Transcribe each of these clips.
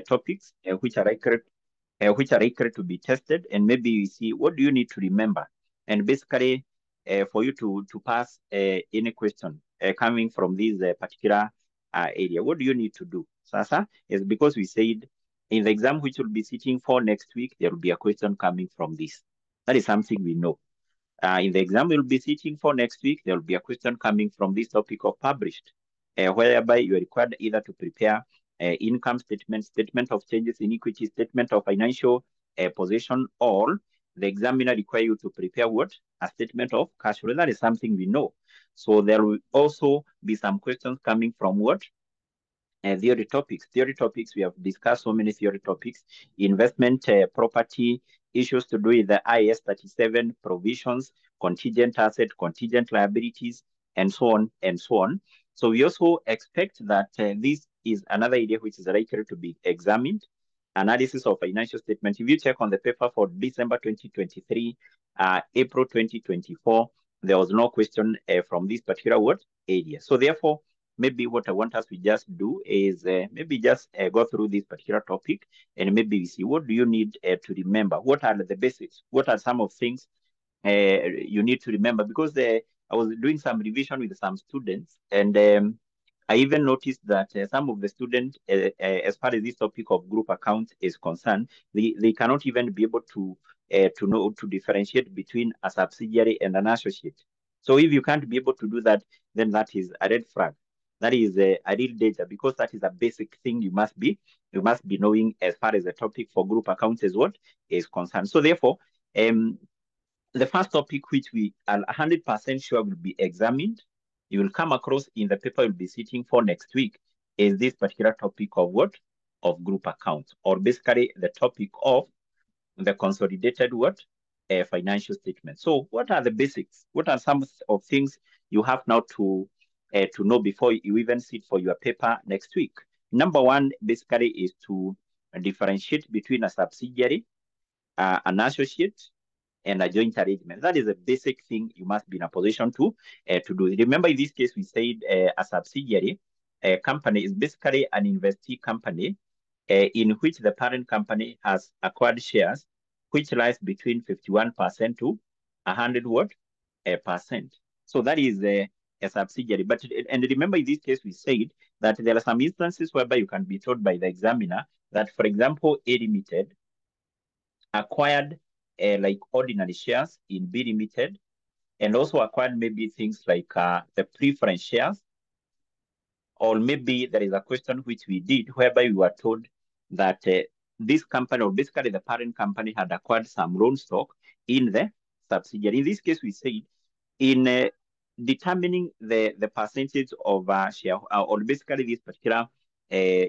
topics which are likely to be tested, and maybe you see what do you need to remember, and basically for you to pass any question coming from this particular area, what do you need to do? Sasa is because we said in the exam which will be sitting for next week, there will be a question coming from this. That is something we know. In the exam we'll be sitting for next week, there will be a question coming from this topic of published, whereby you are required either to prepare income statement, statement of changes in equity, statement of financial position, or the examiner require you to prepare what? A statement of cash flow. That is something we know. So there will also be some questions coming from what? Theory topics. Theory topics, we have discussed so many theory topics. Investment, property, issues to do with the IAS 37, provisions, contingent asset, contingent liabilities, and so on and so on. So we also expect that this is another area which is likely to be examined. Analysis of financial statements. If you check on the paper for December 2023, April 2024, there was no question from this particular word area. So therefore, maybe what I want us to just do is maybe just go through this particular topic, and maybe we see what do you need to remember. What are the basics? What are some of things you need to remember? Because I was doing some revision with some students, and I even noticed that some of the students, as far as this topic of group accounts is concerned, they cannot even be able to know to differentiate between a subsidiary and an associate. So if you can't be able to do that, then that is a red flag. That is a real danger, because that is a basic thing you must be knowing as far as the topic for group accounts is concerned. So therefore, the first topic which we are 100% sure will be examined, you will come across in the paper you'll be sitting for next week, is this particular topic of what? Of group accounts, or basically the topic of the consolidated what? Financial statement. So what are the basics? What are some of things you have now to know before you even sit for your paper next week? Number one, basically, is to differentiate between a subsidiary, an associate, and a joint arrangement. That is a basic thing you must be in a position to do. Remember, in this case, we said a subsidiary company is basically an investee company in which the parent company has acquired shares, which lies between 51% to 100%. So that is a subsidiary. But and remember, in this case, we said that there are some instances whereby you can be told by the examiner that, for example, A Limited acquired like ordinary shares in B Limited, and also acquired maybe things like the preference shares. Or maybe there is a question which we did whereby we were told that this company, or basically the parent company, had acquired some loan stock in the subsidiary. In this case, we said in determining the percentage of share, or basically this particular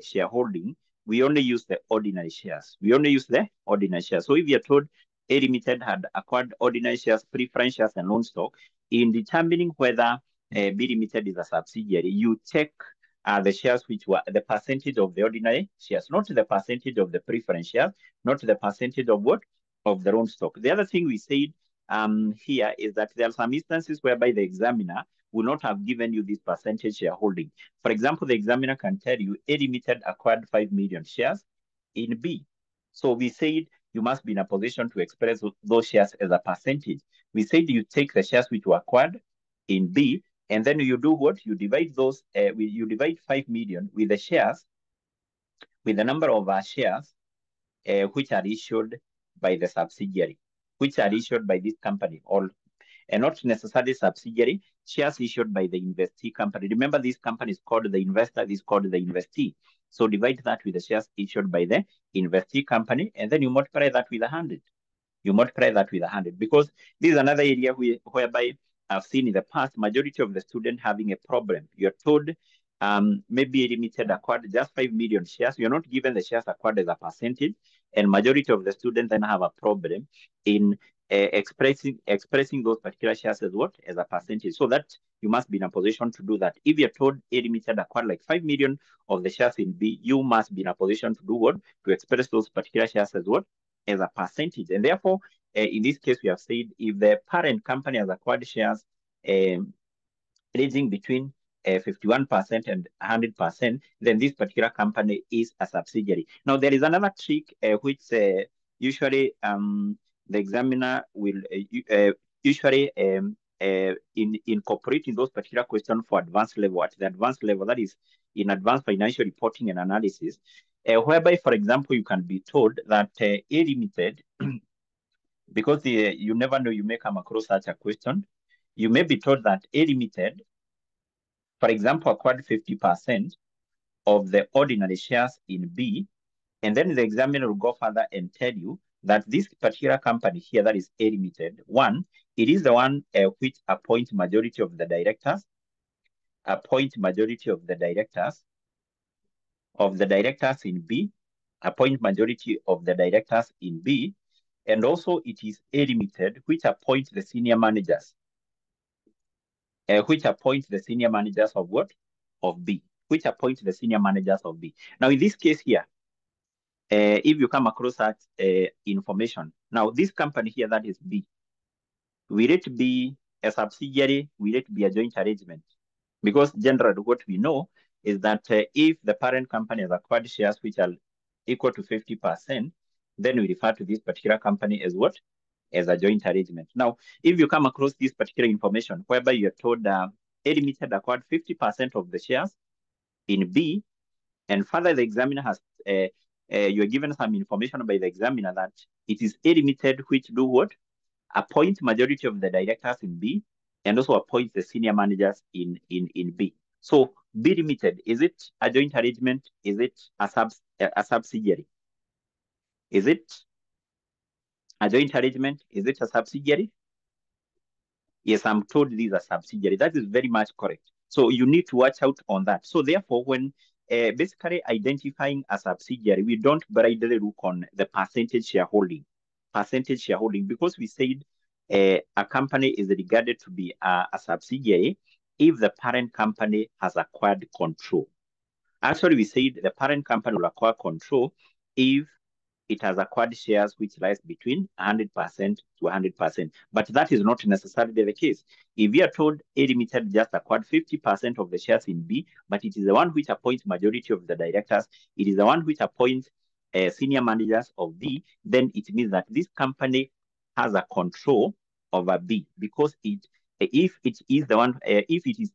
shareholding, we only use the ordinary shares. So if you're told A Limited had acquired ordinary shares, preference shares, and loan stock, in determining whether B Limited is a subsidiary, you check the shares which were the percentage of the ordinary shares, not the percentage of the preference shares, not the percentage of what? Of the loan stock. The other thing we said here is that there are some instances whereby the examiner will not have given you this percentage shareholding. For example, the examiner can tell you A Limited acquired 5 million shares in B. So we said you must be in a position to express those shares as a percentage. We said you take the shares which were acquired in B, and then you do what? You divide those, you divide 5 million with the shares, with the number of shares which are issued by the subsidiary, which are issued by this company, and not necessarily subsidiary, shares issued by the investee company. Remember, this company is called the investor, this is called the investee. So divide that with the shares issued by the investee company, and then you multiply that with 100. Because this is another area whereby I've seen in the past, majority of the students having a problem. You're told maybe A Limited acquired just 5 million shares. You're not given the shares acquired as a percentage, and majority of the students then have a problem in expressing those particular shares as what? As a percentage. So that you must be in a position to do that. If you're told A Limited acquired like 5 million of the shares in B, you must be in a position to do what? To express those particular shares as what? As a percentage. And therefore, in this case, we have said if the parent company has acquired shares ranging between 51% and 100%, then this particular company is a subsidiary. Now, there is another trick which usually the examiner will usually incorporate in those particular questions for advanced level. At the advanced level, that is in advanced financial reporting and analysis, whereby, for example, you can be told that A Limited, because you never know, you may come across such a question. You may be told that A Limited, for example, acquired 50% of the ordinary shares in B, and then the examiner will go further and tell you that this particular company here, that is A Limited, one, it is the one which appoints majority of the directors, in B, appoint majority of the directors in B, and also it is A Limited which appoints the senior managers, of what? Of B, which appoints the senior managers of B. Now, in this case here, if you come across that information, now this company here, that is B, will it be a subsidiary? Will it be a joint arrangement? Because generally what we know is that if the parent company has acquired shares which are equal to 50%, then we refer to this particular company as what? As a joint arrangement. Now, if you come across this particular information whereby you're told A Limited acquired 50% of the shares in B, and further the examiner has, you're given some information by the examiner that it is A Limited which do what? Appoint majority of the directors in B, and also appoint the senior managers in B. So B Limited, is it a joint arrangement? Is it a subsidiary? Is it a joint arrangement? Is it a subsidiary? Yes, I'm told these are subsidiary. That is very much correct. So you need to watch out on that. So therefore, when basically identifying a subsidiary, we don't blindly look on the percentage shareholding, because we said a company is regarded to be a subsidiary if the parent company has acquired control. Actually, we said the parent company will acquire control if it has acquired shares which lies between 100% to 100%. But that is not necessarily the case. If we are told A Limited just acquired 50% of the shares in B, but it is the one which appoints majority of the directors, it is the one which appoints senior managers of B, then it means that this company has a control over B, because if it is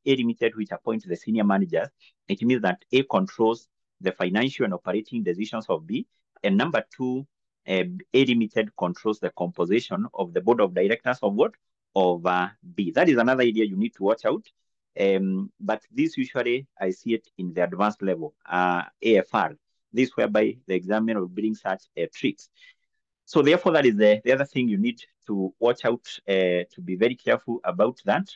A Limited which appoints the senior managers, it means that A controls the financial and operating decisions of B, and number two, A Limited controls the composition of the board of directors of what? Of B. That is another idea you need to watch out. But this usually, I see it in the advanced level, AFR. This whereby the examiner will bring such tricks. So therefore, that is the other thing you need to watch out, to be very careful about that.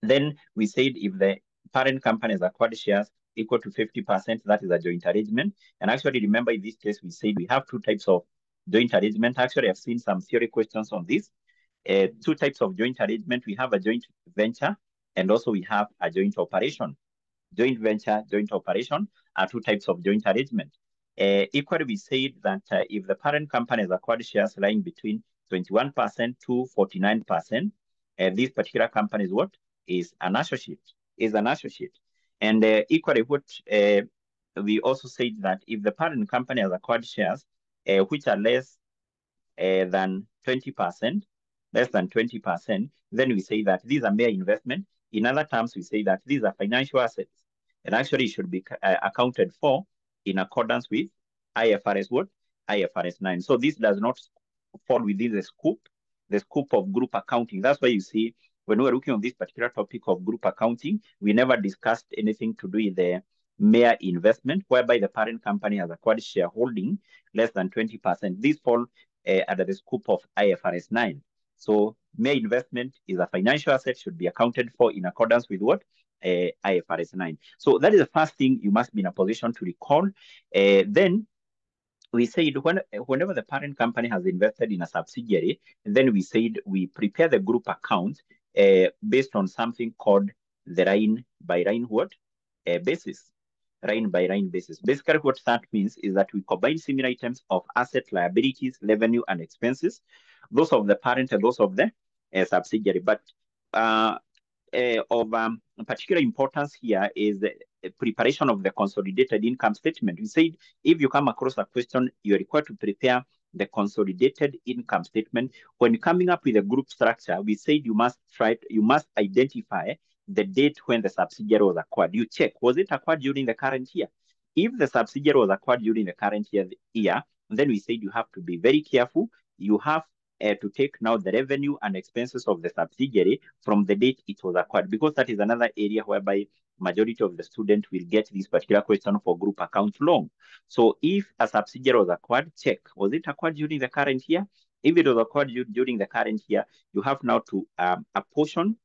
Then we said if the parent company has acquired shares equal to 50%, that is a joint arrangement. And actually, remember in this case, we said we have two types of joint arrangement. Actually, I've seen some theory questions on this. Two types of joint arrangement. We have a joint venture, and also we have a joint operation. Joint venture, joint operation are two types of joint arrangement. Equally, we said that if the parent company has acquired shares lying between 21% to 49%, this particular company is what? Is an associate. And equally, what we also said that if the parent company has acquired shares which are less than 20%, then we say that these are mere investment. In other terms, we say that these are financial assets, and actually should be accounted for in accordance with IFRS what? IFRS 9. So this does not fall within the scope of group accounting. That's why you see when we were looking on this particular topic of group accounting, we never discussed anything to do with the mere investment, whereby the parent company has acquired shareholding less than 20%. These fall under the scope of IFRS 9. So mere investment is a financial asset, should be accounted for in accordance with what? IFRS 9. So that is the first thing you must be in a position to recall. Then we said whenever the parent company has invested in a subsidiary, then we said we prepare the group account based on something called the line by line basis. Line by line basis. Basically, what that means is that we combine similar items of asset, liabilities, revenue, and expenses, those of the parent and those of the subsidiary. But particular importance here is the preparation of the consolidated income statement. We said if you come across a question, you're required to prepare the consolidated income statement. When coming up with a group structure, we said you must identify the date when the subsidiary was acquired. You check, was it acquired during the current year? If the subsidiary was acquired during the current year, then we said you have to be very careful. You have to take now the revenue and expenses of the subsidiary from the date it was acquired, because that is another area whereby majority of the students will get this particular question for group account long. So if a subsidiary was acquired, check, was it acquired during the current year? If it was acquired during the current year, you have now to apportion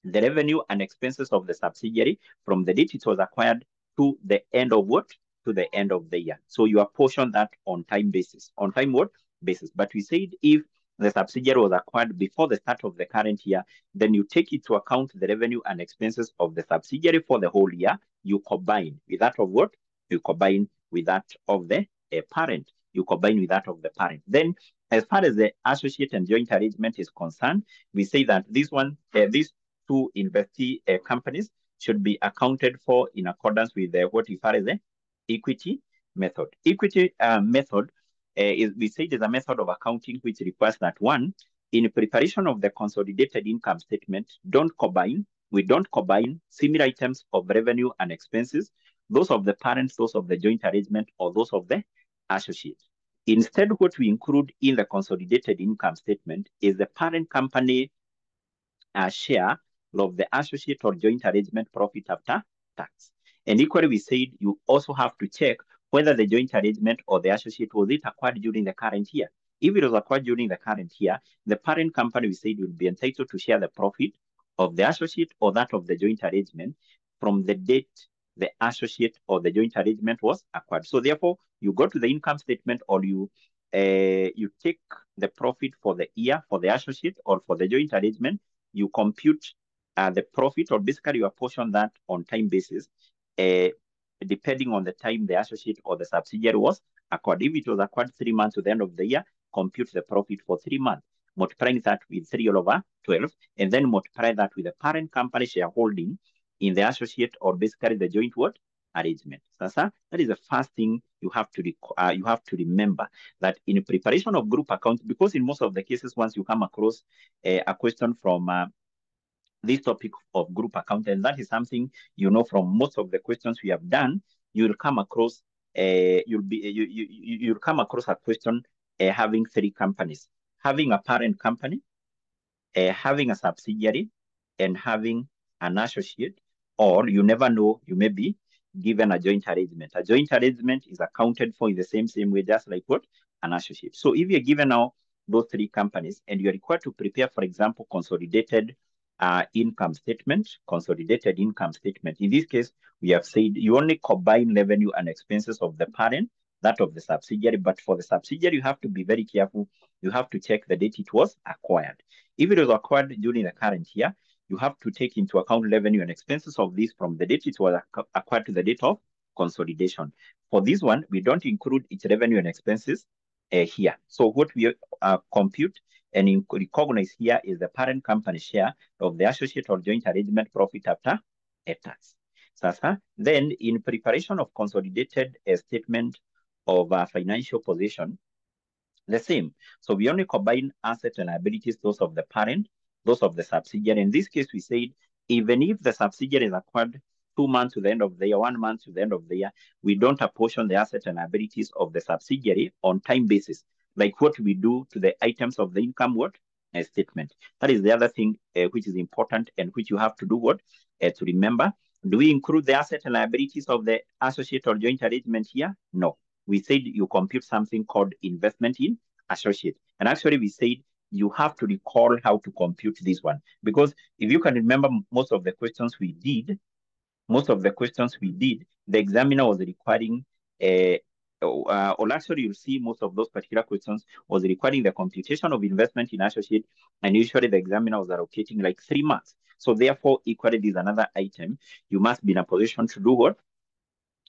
the revenue and expenses of the subsidiary from the date it was acquired to the end of what? To the end of the year. So you apportion that on time basis. On time what? Basis. But we said if the subsidiary was acquired before the start of the current year, then you take into account the revenue and expenses of the subsidiary for the whole year. You combine with that of what? You combine with that of the parent. You combine with that of the parent. Then, as far as the associate and joint arrangement is concerned, we say that these two investee companies should be accounted for in accordance with what we refer as the equity method. Equity method we say is a method of accounting which requires that one, in preparation of the consolidated income statement, we don't combine similar items of revenue and expenses, those of the parents, those of the joint arrangement, or those of the associate. Instead, what we include in the consolidated income statement is the parent company share of the associate or joint arrangement profit after tax. And equally, we said you also have to check whether the joint arrangement or the associate, was it acquired during the current year? If it was acquired during the current year, the parent company, we said, will be entitled to share the profit of the associate or that of the joint arrangement from the date the associate or the joint arrangement was acquired. So therefore, you go to the income statement, or you take the profit for the year for the associate or for the joint arrangement, you compute the profit, or basically you apportion that on time basis, depending on the time the associate or the subsidiary was acquired. If it was acquired 3 months to the end of the year, compute the profit for 3 months, multiplying that with 3/12, and then multiply that with the parent company shareholding in the associate or basically the joint arrangement. Sasa, that is the first thing you have to remember, that in preparation of group accounts, because in most of the cases, once you come across a question from this topic of group account, and that is something you know from most of the questions we have done, you'll come across you'll come across a question having 3 companies, having a parent company, having a subsidiary, and having an associate, or you never know, you may be given a joint arrangement. A joint arrangement is accounted for in the same way, just like what? An associate. So if you're given now those 3 companies and you're required to prepare, for example, consolidated income statement. In this case, we have said you only combine revenue and expenses of the parent, that of the subsidiary. But for the subsidiary, you have to be very careful. You have to check the date it was acquired. If it was acquired during the current year, you have to take into account revenue and expenses of this from the date it was acquired to the date of consolidation. For this one, we don't include its revenue and expenses here. So what we compute and recognize here is the parent company share of the associate or joint arrangement profit after tax. Sasa, then in preparation of consolidated statement of financial position, the same. So we only combine assets and liabilities, those of the parent, those of the subsidiary. In this case, we said, even if the subsidiary is acquired 2 months to the end of the year, 1 month to the end of the year, we don't apportion the assets and liabilities of the subsidiary on time basis, like what we do to the items of the income statement. That is the other thing which is important and which you have to do to remember. Do we include the assets and liabilities of the associate or joint arrangement here? No. We said you compute something called investment in associate. And actually we said you have to recall how to compute this one. Because if you can remember most of the questions we did, the examiner was requiring, or actually you'll see most of those particular questions was requiring the computation of investment in associate, and usually the examiner was allocating like 3 marks. So therefore, equally, this is another item you must be in a position to do what?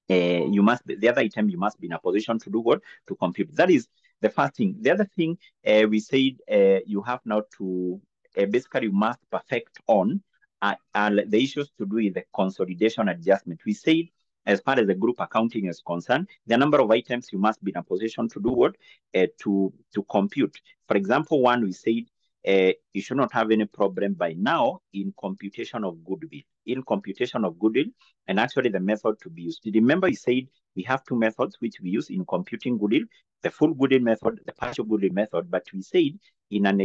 The other item you must be in a position to do what? To compute. That is the first thing. The other thing we said you have now to, basically you must perfect on the issues to do with the consolidation adjustment. We said, as far as the group accounting is concerned, the number of items you must be in a position to do what? To compute. For example, one, we said you should not have any problem by now in computation of goodwill. In computation of goodwill, and actually the method to be used. Remember, we said we have two methods which we use in computing goodwill, the full goodwill method, the partial goodwill method, but we said in an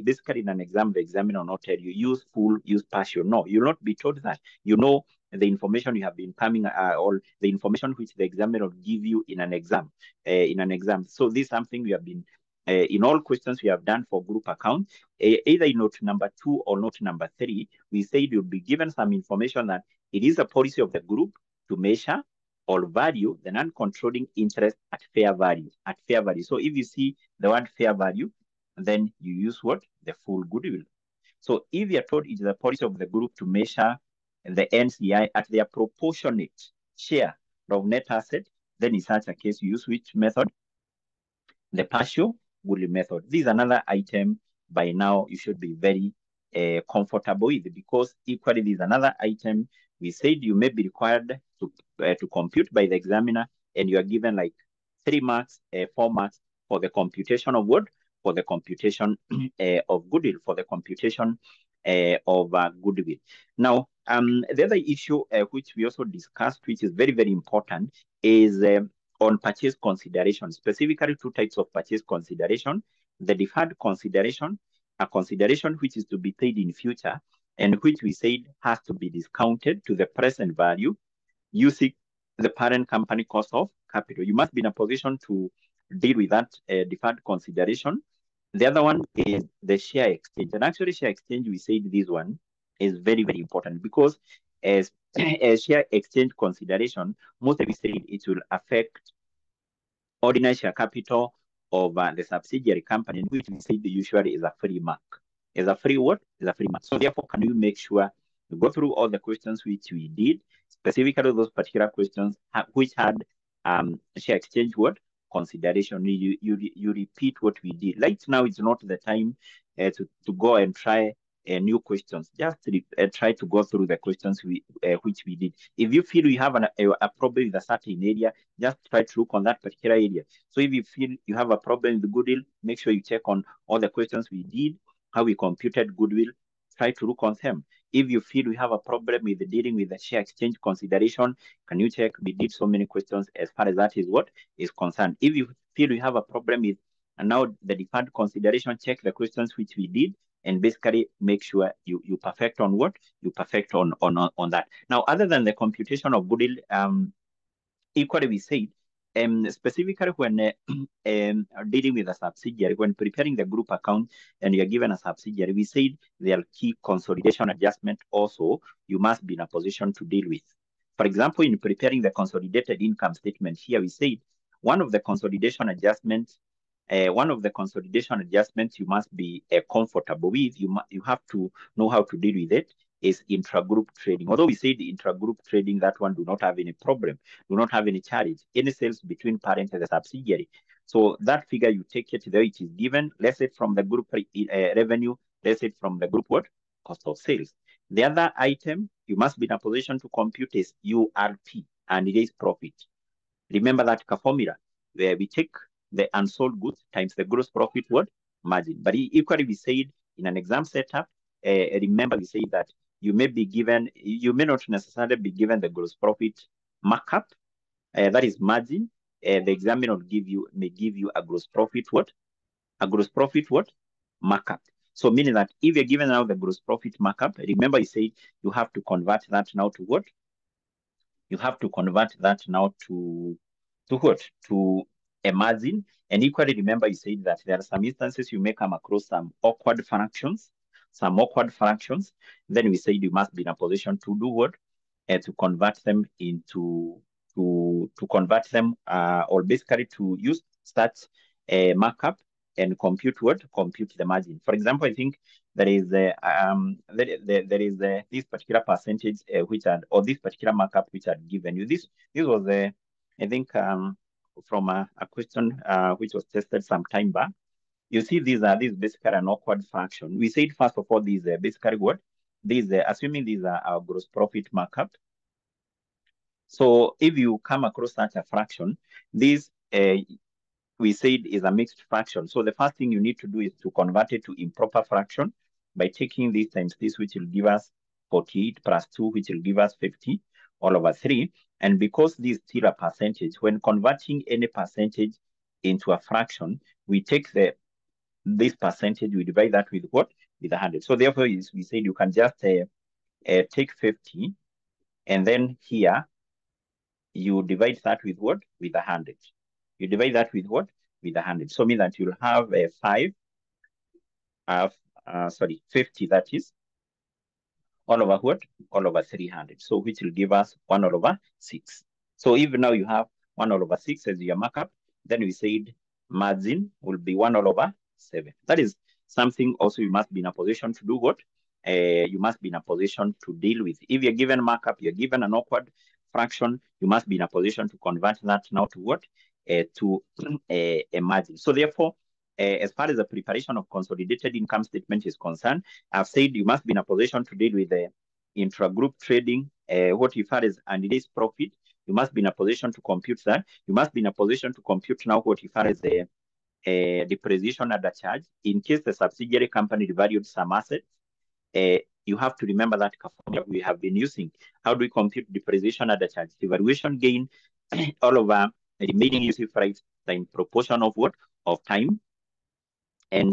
basically in an exam, the examiner will not tell you use full, use partial. No, you'll not be told that. You know the information you have been coming, or the information which the examiner will give you in an exam. So this is something we have been, in all questions we have done for group account, either in note number 2 or note number 3, we said you'll be given some information that it is a policy of the group to measure or value the non-controlling interest at fair value. So if you see the word fair value, then you use what? The full goodwill. So if you are told it is the policy of the group to measure the NCI at their proportionate share of net asset, then in such a case, you use which method? The partial goodwill method. This is another item by now you should be very comfortable with, because equally this is another item we said you may be required to compute by the examiner, and you are given like 3 marks, 4 marks for the computation of what? For the computation of goodwill, for the computation of goodwill. Now, the other issue which we also discussed, which is very, very important, is on purchase consideration, specifically 2 types of purchase consideration: the deferred consideration, a consideration which is to be paid in future, and which we said has to be discounted to the present value using the parent company cost of capital. You must be in a position to deal with that deferred consideration. The other one is the share exchange. And actually, share exchange, we said this one is very, very important, because as share exchange consideration, mostly we said it will affect ordinary share capital of the subsidiary company, which we said usually is a free mark. Is a free what? Is a free mark. So therefore, can you make sure you go through all the questions which we did, specifically those particular questions which had share exchange what? Consideration. You repeat what we did. Right now, it's not the time to go and try new questions. Just try to go through the questions which we did. If you feel you have a problem with a certain area, just try to look on that particular area. So if you feel you have a problem with the goodwill, make sure you check on all the questions we did, how we computed goodwill. Try to look on them. If you feel we have a problem with dealing with the share exchange consideration, can you check? We did so many questions as far as that is what is concerned. If you feel you have a problem with now the deferred consideration, check the questions which we did, and basically make sure you perfect on what? You perfect on that. Now, other than the computation of goodwill, equally we said, specifically when dealing with a subsidiary, when preparing the group account and you're given a subsidiary, we said there are key consolidation adjustment also you must be in a position to deal with. For example, in preparing the consolidated income statement here, we said one of the consolidation adjustments you must be comfortable with, you have to know how to deal with it, is intra-group trading. Although we said intra-group trading, that one do not have any problem, do not have any charge, any sales between parent and the subsidiary. So that figure, you take it there, it is given, let's say from the group revenue, let's say from the group what? Cost of sales. The other item you must be in a position to compute is URP, and it is profit. Remember that formula where we take the unsold goods times the gross profit what? Margin. But equally we said in an exam setup, remember we said that you may not necessarily be given the gross profit markup, that is margin. The examiner may give you a gross profit what? A gross profit what? Markup. So meaning that if you're given now the gross profit markup, remember you said you have to convert that now to what? You have to convert that now to what? To a margin. And equally, remember you said that there are some instances you may come across some awkward fractions. Then we said you must be in a position to do what? To convert them into, to convert them, or basically to use such markup and compute what? Compute the margin. For example, I think there is this particular percentage or this particular markup which are given you. This was I think from a question which was tested some time back. You see, these basically an awkward fraction. We said first of all, these basically what? assuming these are our gross profit markup. So if you come across such a fraction, this we said is a mixed fraction. So the first thing you need to do is to convert it to improper fraction by taking this times this, which will give us 48 plus 2, which will give us 50 all over 3. And because this is still a percentage, when converting any percentage into a fraction, we take this percentage, we divide that with what? With 100. So therefore, we said you can just take 50, and then here, you divide that with what? With 100. You divide that with what? With 100. So mean that you'll have 50, that is, all over what? All over 300. So which will give us 1 all over 6. So if now you have 1 all over 6 as your markup, then we said margin will be 1 all over 7. That is something also you must be in a position to do what? You must be in a position to deal with. If you're given markup, you're given an awkward fraction, you must be in a position to convert that now to what? To a margin. So therefore, as far as the preparation of consolidated income statement is concerned, I've said you must be in a position to deal with the intra-group trading, what you refer as unreleased profit. You must be in a position to compute that. You must be in a position to compute now what you refer as the depreciation under charge. In case the subsidiary company revalued some assets, you have to remember that formula we have been using. How do we compute depreciation under charge? Evaluation gain all over remaining useful price in proportion of what? Of time. And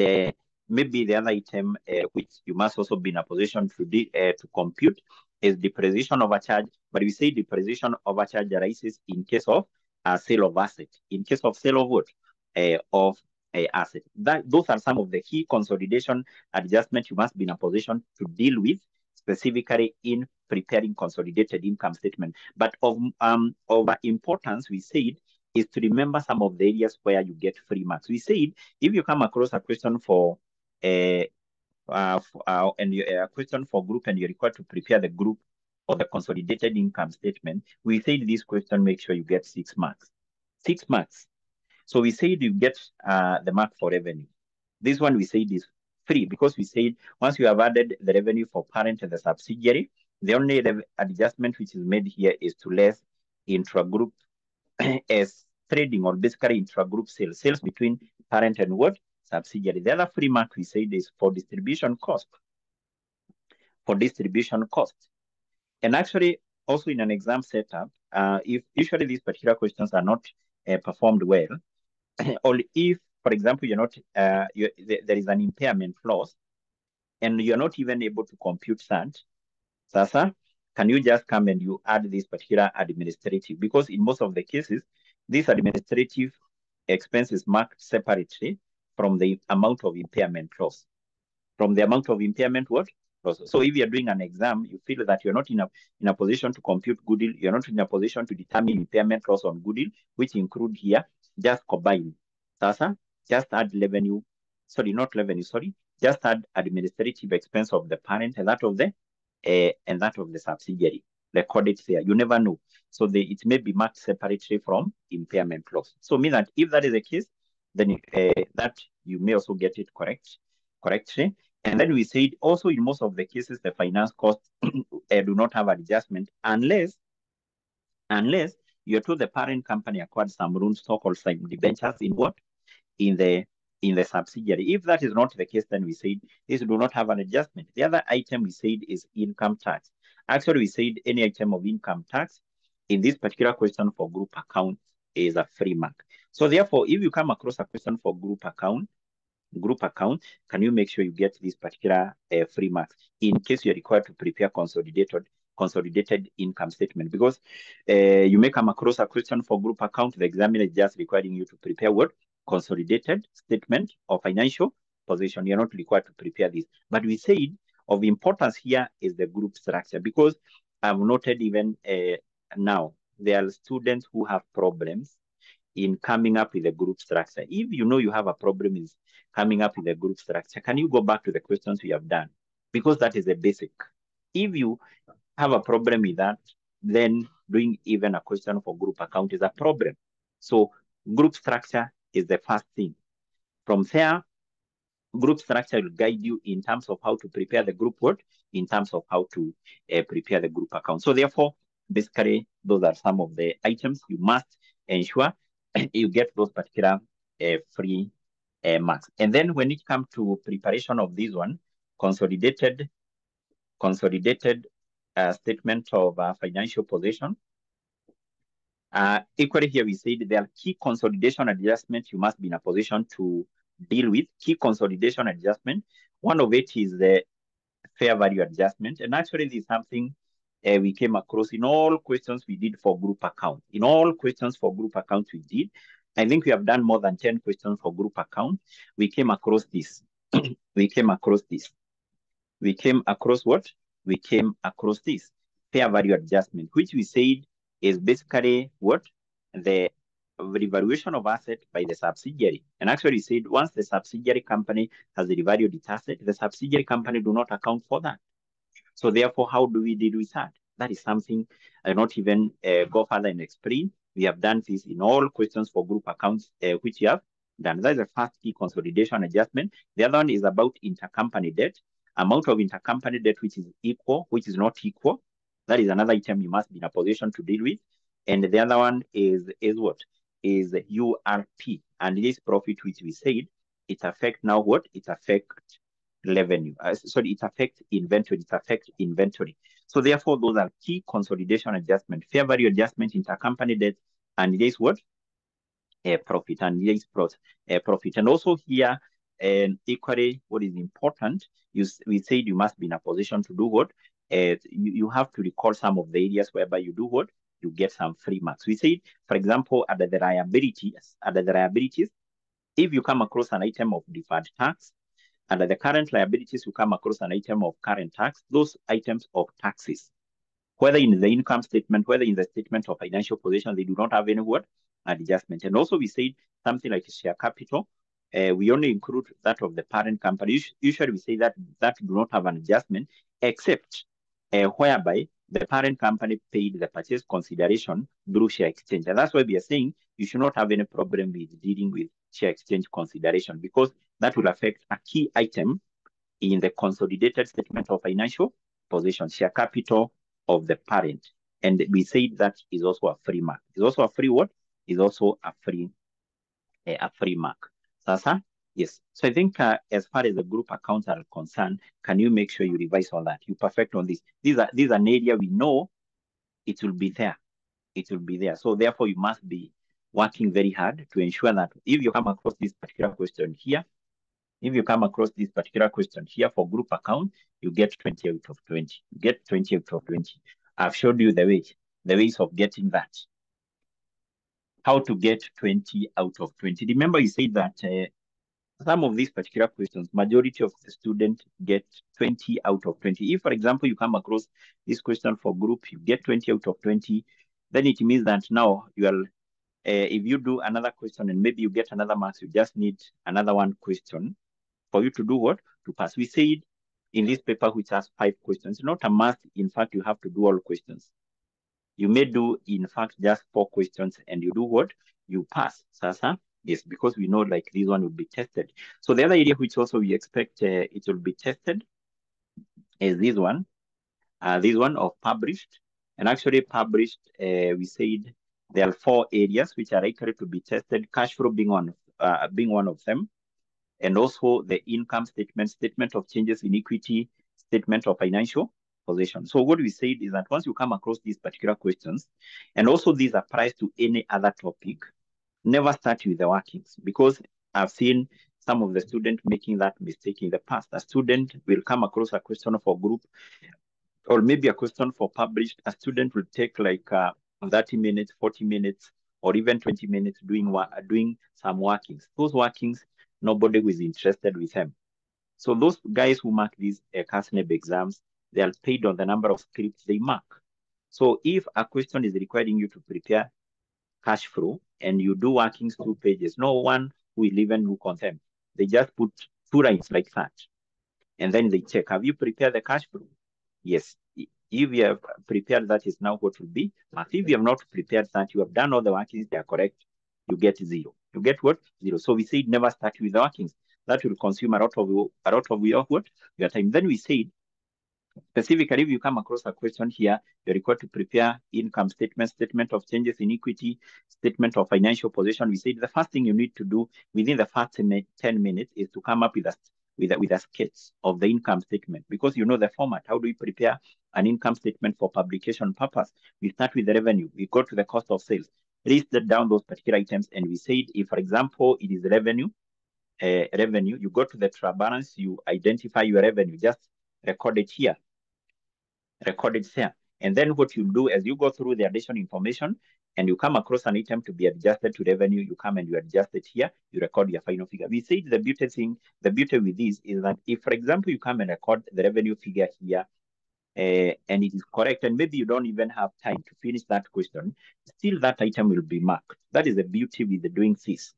maybe the other item which you must also be in a position to compute is depreciation overcharge. But we say depreciation overcharge arises in case of sale of asset. In case of sale of what? Of asset. Those are some of the key consolidation adjustments you must be in a position to deal with, specifically in preparing consolidated income statement. But of importance, we said, is to remember some of the areas where you get free marks. We said, if you come across a question for a question for group and you're required to prepare the group or the consolidated income statement, we said this question, make sure you get 6 marks. 6 marks. So we said you get the mark for revenue. This one we said is free because we said once you have added the revenue for parent and the subsidiary, the only adjustment which is made here is to less intra-group as trading, or basically intra-group sales between parent and what? Subsidiary. The other free mark we said is for distribution cost. For distribution cost. And actually, also in an exam setup, if usually these particular questions are not performed well, or if, for example, you're not, there is an impairment loss, and you're not even able to compute that, Sasa, can you just come and you add this particular administrative? Because in most of the cases, this administrative expense is marked separately from the amount of impairment loss. From the amount of impairment what? Loss. So if you're doing an exam, you feel that you're not in a position to compute goodwill, you're not in a position to determine impairment loss on goodwill, which include here, just combine. Sasa, just add revenue, sorry, not revenue, sorry, just add administrative expense of the parent and that of the subsidiary. Record it there. You never know. So it may be marked separately from impairment loss. So mean that if that is the case, then that you may also get it correctly. And then we said also in most of the cases, the finance costs do not have adjustment unless you're told the parent company acquired some loan stock or some debentures in what? In the subsidiary. If that is not the case, then we said this do not have an adjustment. The other item we said is income tax. Actually, we said any item of income tax in this particular question for group account is a free mark. So therefore, if you come across a question for group account, can you make sure you get this particular free marks in case you're required to prepare consolidated income statement? Because you may come across a question for group account, the examiner is just requiring you to prepare what? Consolidated statement of financial position. You're not required to prepare this. But we said of importance here is the group structure, because I've noted even now there are students who have problems in coming up with a group structure. If you know you have a problem is coming up with a group structure, can you go back to the questions we have done? Because that is a basic. If you have a problem with that, then doing even a question for group account is a problem. So group structure is the first thing. From there, Group structure will guide you in terms of how to prepare the group what, in terms of how to prepare the group account. So therefore, basically, those are some of the items you must ensure you get those particular free marks. And then when it comes to preparation of this one, consolidated statement of financial position. Equally here, we said there are key consolidation adjustments you must be in a position to deal with. Key consolidation adjustment. One of it is the fair value adjustment. And actually, this is something we came across in all questions we did for group account. In all questions for group account we did, I think we have done more than 10 questions for group account. We came across this. We came across this. We came across what? We came across this fair value adjustment, which we said is basically what? The revaluation of asset by the subsidiary. And actually said once the subsidiary company has revalued its asset, the subsidiary company do not account for that. So therefore, how do we deal with that? That is something I not even go further and explain. We have done this in all questions for group accounts, which you have done. That is the first key consolidation adjustment. The other one is about intercompany debt. Amount of intercompany debt which is equal, which is not equal. That is another item you must be in a position to deal with. And the other one is what? Is URP. And this profit which we said, it affects now what? It affects revenue. Sorry, it affects inventory. It affects inventory. So therefore, those are key consolidation adjustment, fair value adjustment, intercompany debt, and this what? Profit, and this profit. And also here, equally, what is important, we said you must be in a position to do what? You have to recall some of the areas whereby you do what? You get some free marks. We said, for example, at the liabilities, if you come across an item of deferred tax, under the current liabilities, you come across an item of current tax, those items of taxes, whether in the income statement, whether in the statement of financial position, they do not have any word adjustment. And also we said something like share capital, we only include that of the parent company. Usually we say that do not have an adjustment, except whereby the parent company paid the purchase consideration through share exchange. And that's why we are saying you should not have any problem with dealing with share exchange consideration, because that will affect a key item in the consolidated statement of financial position, share capital of the parent. And we said that is also a free mark. It's also a free what? Is also a free mark. Sasa? Yes. So I think as far as the group accounts are concerned, can you make sure you revise all that? You perfect on this. These are an area we know it will be there. It will be there. So therefore, you must be working very hard to ensure that if you come across this particular question here, for group account, you get 20 out of 20. You get 20 out of 20. I've showed you the ways of getting that. How to get 20 out of 20. Remember, you said that some of these particular questions, majority of the students get 20 out of 20. If, for example, you come across this question for group, you get 20 out of 20, then it means that now you are, if you do another question and maybe you get another marks, you just need another one question for you to do what? To pass. We said in this paper, which has 5 questions, not a must. In fact, you have to do all questions. You may do, in fact, just 4 questions and you do what? You pass. Sasa? Yes, because we know like this one will be tested. So the other area which also we expect it will be tested is this one of published. And actually published, we said there are 4 areas which are likely to be tested, cash flow being one of them. And also the income statement of changes in equity, statement of financial position. So what we said is that once you come across these particular questions, and also these applies to any other topic, never start with the workings, because I've seen some of the students making that mistake in the past. A student will come across a question for group, or maybe a question for published. A student will take like 30 minutes, 40 minutes, or even 20 minutes doing some workings. Those workings, nobody was interested with them. So those guys who mark these KASNEB exams, they are paid on the number of scripts they mark. So if a question is requiring you to prepare cash flow and you do workings 2 pages, no one will even look on them. They just put 2 lines like that. And then they check, have you prepared the cash flow? Yes. If you have prepared that, is now what will be. But if you have not prepared that, you have done all the workings, they are correct, you get 0. You get what? 0. So we say never start with the workings. That will consume a lot of your time. Then we said, specifically, if you come across a question here, you're required to prepare income statement, statement of changes in equity, statement of financial position. We said the first thing you need to do within the first 10 minutes is to come up with a sketch of the income statement, because you know the format. How do we prepare an income statement for publication purpose? We start with the revenue. We go to the cost of sales, list down those particular items, and we said, if, for example, it is revenue, you go to the trial balance, you identify your revenue, just record it here. And then what you do as you go through the additional information and you come across an item to be adjusted to revenue, you come and you adjust it here, you record your final figure. We said the beauty with this is that if, for example, you come and record the revenue figure here, and it is correct, and maybe you don't even have time to finish that question, still that item will be marked. That is the beauty with doing this.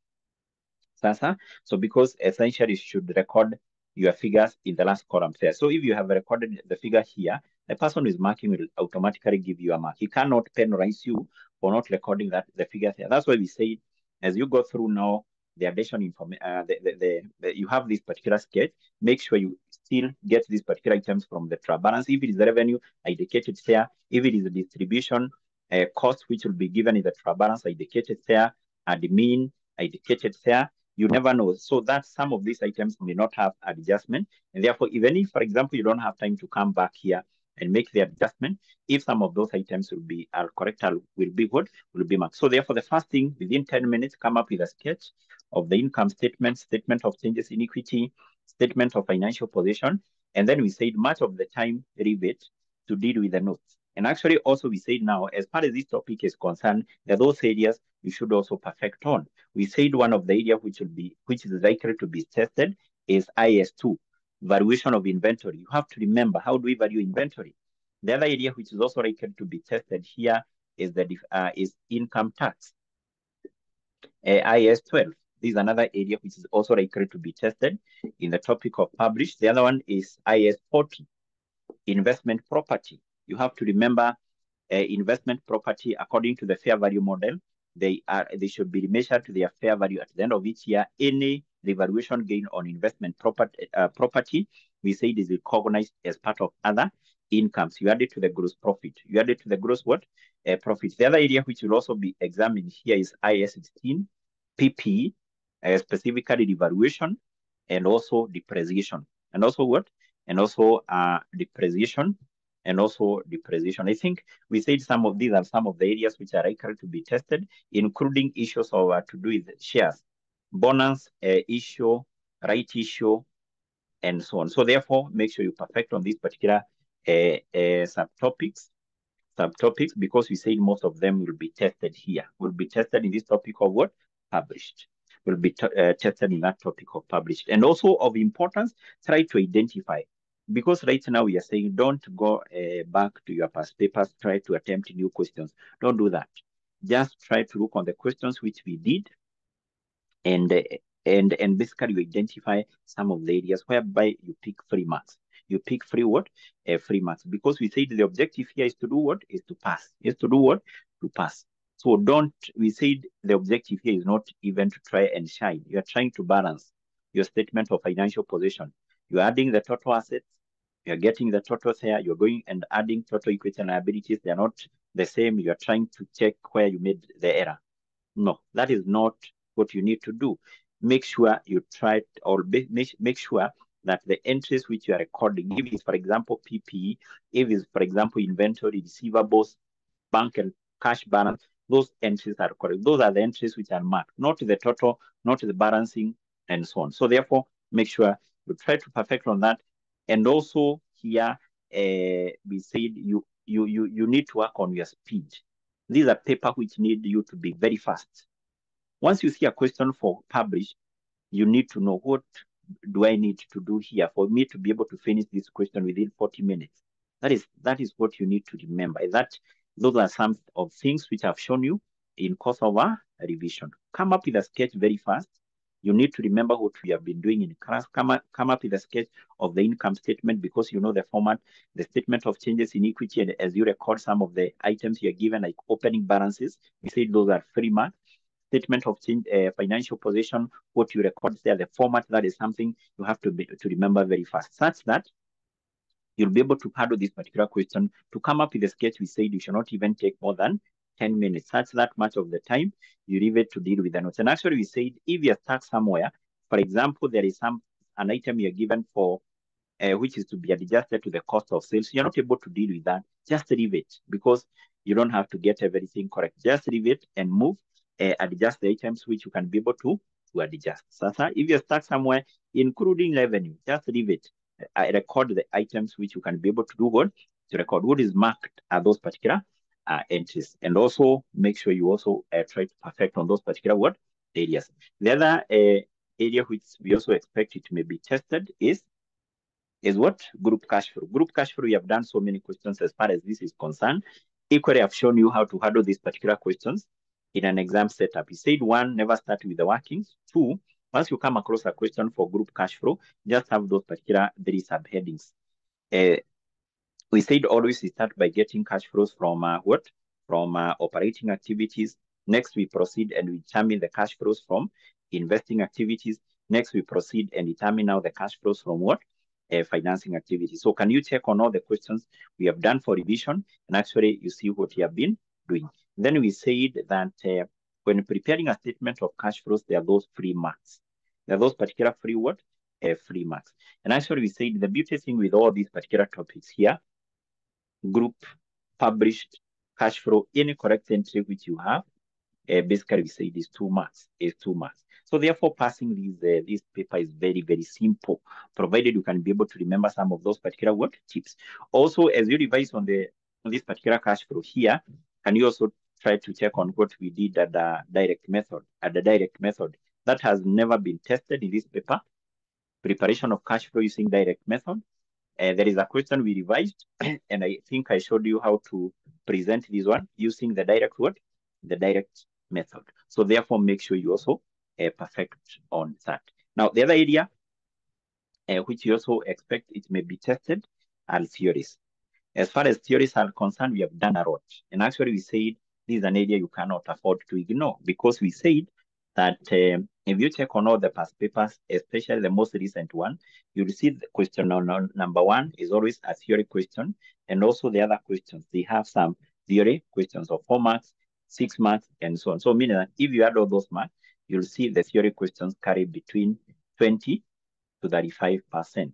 So because essentially you should record your figures in the last column there. So if you have recorded the figure here, the person who is marking will automatically give you a mark. He cannot penalize you for not recording the figure here. That's why we say, as you go through now the additional information, you have this particular sketch, make sure you still get these particular items from the trial balance. If it is the revenue, indicate it there. If it is the distribution cost, which will be given in the trial balance, indicate it there. Admin, indicate it there. You never know. So that some of these items may not have adjustment. And therefore, even if, for example, you don't have time to come back here and make the adjustment, if some of those items are correct, will be marked. So therefore, the first thing, within 10 minutes, come up with a sketch of the income statement, statement of changes in equity, statement of financial position. And then we said much of the time, leave it to deal with the notes. And actually, also we said now, as far as this topic is concerned, there are those areas you should also perfect on. We said one of the areas which is likely to be tested is IS2, valuation of inventory. You have to remember, how do we value inventory? The other area which is also likely to be tested here is income tax. IS12. This is another area which is also likely to be tested in the topic of published. The other one is IS40, investment property. You have to remember investment property, according to the fair value model, they should be measured to their fair value at the end of each year. Any revaluation gain on investment property, we say it is recognized as part of other incomes. You add it to the gross profit. You add it to the gross profit. The other area which will also be examined here is IS16, PP, specifically revaluation, and also depreciation. And also what? And also depreciation. And also depreciation. I think we said some of these are some of the areas which are likely to be tested, including issues of to do with shares, bonus issue, right issue, and so on. So therefore, make sure you perfect on these particular subtopics, because we said most of them will be tested here. Will be tested in this topic of what? Published. Will be tested in that topic of published. And also of importance, try to identify. Because right now we are saying don't go back to your past papers, try to attempt new questions. Don't do that. Just try to look on the questions which we did, and basically you identify some of the areas whereby you pick 3 marks. You pick free what? 3 marks. Because we said the objective here is to do what? Is to pass. Is to do what? To pass. So we said the objective here is not even to try and shine. You are trying to balance your statement of financial position. You're adding the total assets, you're getting the total there, you're going and adding total equity and liabilities. They're not the same. You're trying to check where you made the error. No, that is not what you need to do. Make sure you try, or make sure that the entries which you are recording, if it's, for example, PPE, if it's, for example, inventory, receivables, bank and cash balance, those entries are correct. Those are the entries which are marked, not the total, not the balancing, and so on. So therefore, make sure you try to perfect on that. And also here, we said you need to work on your speed. These are papers which need you to be very fast. Once you see a question for publish, you need to know, what do I need to do here for me to be able to finish this question within 40 minutes? That is what you need to remember. Those are some of things which I've shown you in course of our revision. Come up with a sketch very fast. You need to remember what we have been doing in class. Come up with a sketch of the income statement, because you know the format, the statement of changes in equity, and as you record some of the items you're given, like opening balances, we say those are 3 marks. statement of financial position, what you record there, the format, that is something you have to remember very fast, such that you'll be able to handle this particular question. To come up with a sketch, we said you should not even take more than 10 minutes, such that much of the time you leave it to deal with the notes. And actually, we said if you're stuck somewhere, for example, there is an item you're given for which is to be adjusted to the cost of sales. You're not able to deal with that. Just leave it, because you don't have to get everything correct. Just leave it and move, adjust the items which you can be able to adjust. Sasa, if you're stuck somewhere, including revenue, just leave it. I record the items which you can be able to do what? To record what is marked at those particular entries. And also make sure you also try to perfect on those particular areas. The other area which we also expect it may be tested is what? Group cash flow. Group cash flow, we have done so many questions as far as this is concerned. Equally, I've shown you how to handle these particular questions in an exam setup. We said 1, never start with the workings. 2, once you come across a question for group cash flow, just have those particular 3 subheadings. We said always we start by getting cash flows from what? From operating activities. Next, we proceed and we determine the cash flows from investing activities. Next, we proceed and determine now the cash flows from what? Financing activities. So can you check on all the questions we have done for revision? And actually, you see what you have been doing. Then we said that when preparing a statement of cash flows, there are those free marks. There are those particular free what? Free marks. And actually, we said the beauty thing with all these particular topics here, group, published, cash flow, any correct entry which you have, basically we say these 2 marks is 2 marks. So therefore, passing this paper is very, very simple, provided you can be able to remember some of those particular tips. Also, as you revise on this particular cash flow here, can you also try to check on what we did at the direct method? At the direct method, that has never been tested in this paper. Preparation of cash flow using direct method. There is a question we revised, and I think I showed you how to present this one using the direct the direct method. So therefore, make sure you also perfect on that. Now, the other area which you also expect it may be tested are theories. As far as theories are concerned, we have done a lot. And actually, we said this is an area you cannot afford to ignore, because we said that if you check on all the past papers, especially the most recent one, you'll see the question number 1 is always a theory question. And also the other questions, they have some theory questions of 4 marks, 6 marks, and so on. So meaning that if you add all those marks, you'll see the theory questions carry between 20 to 35%.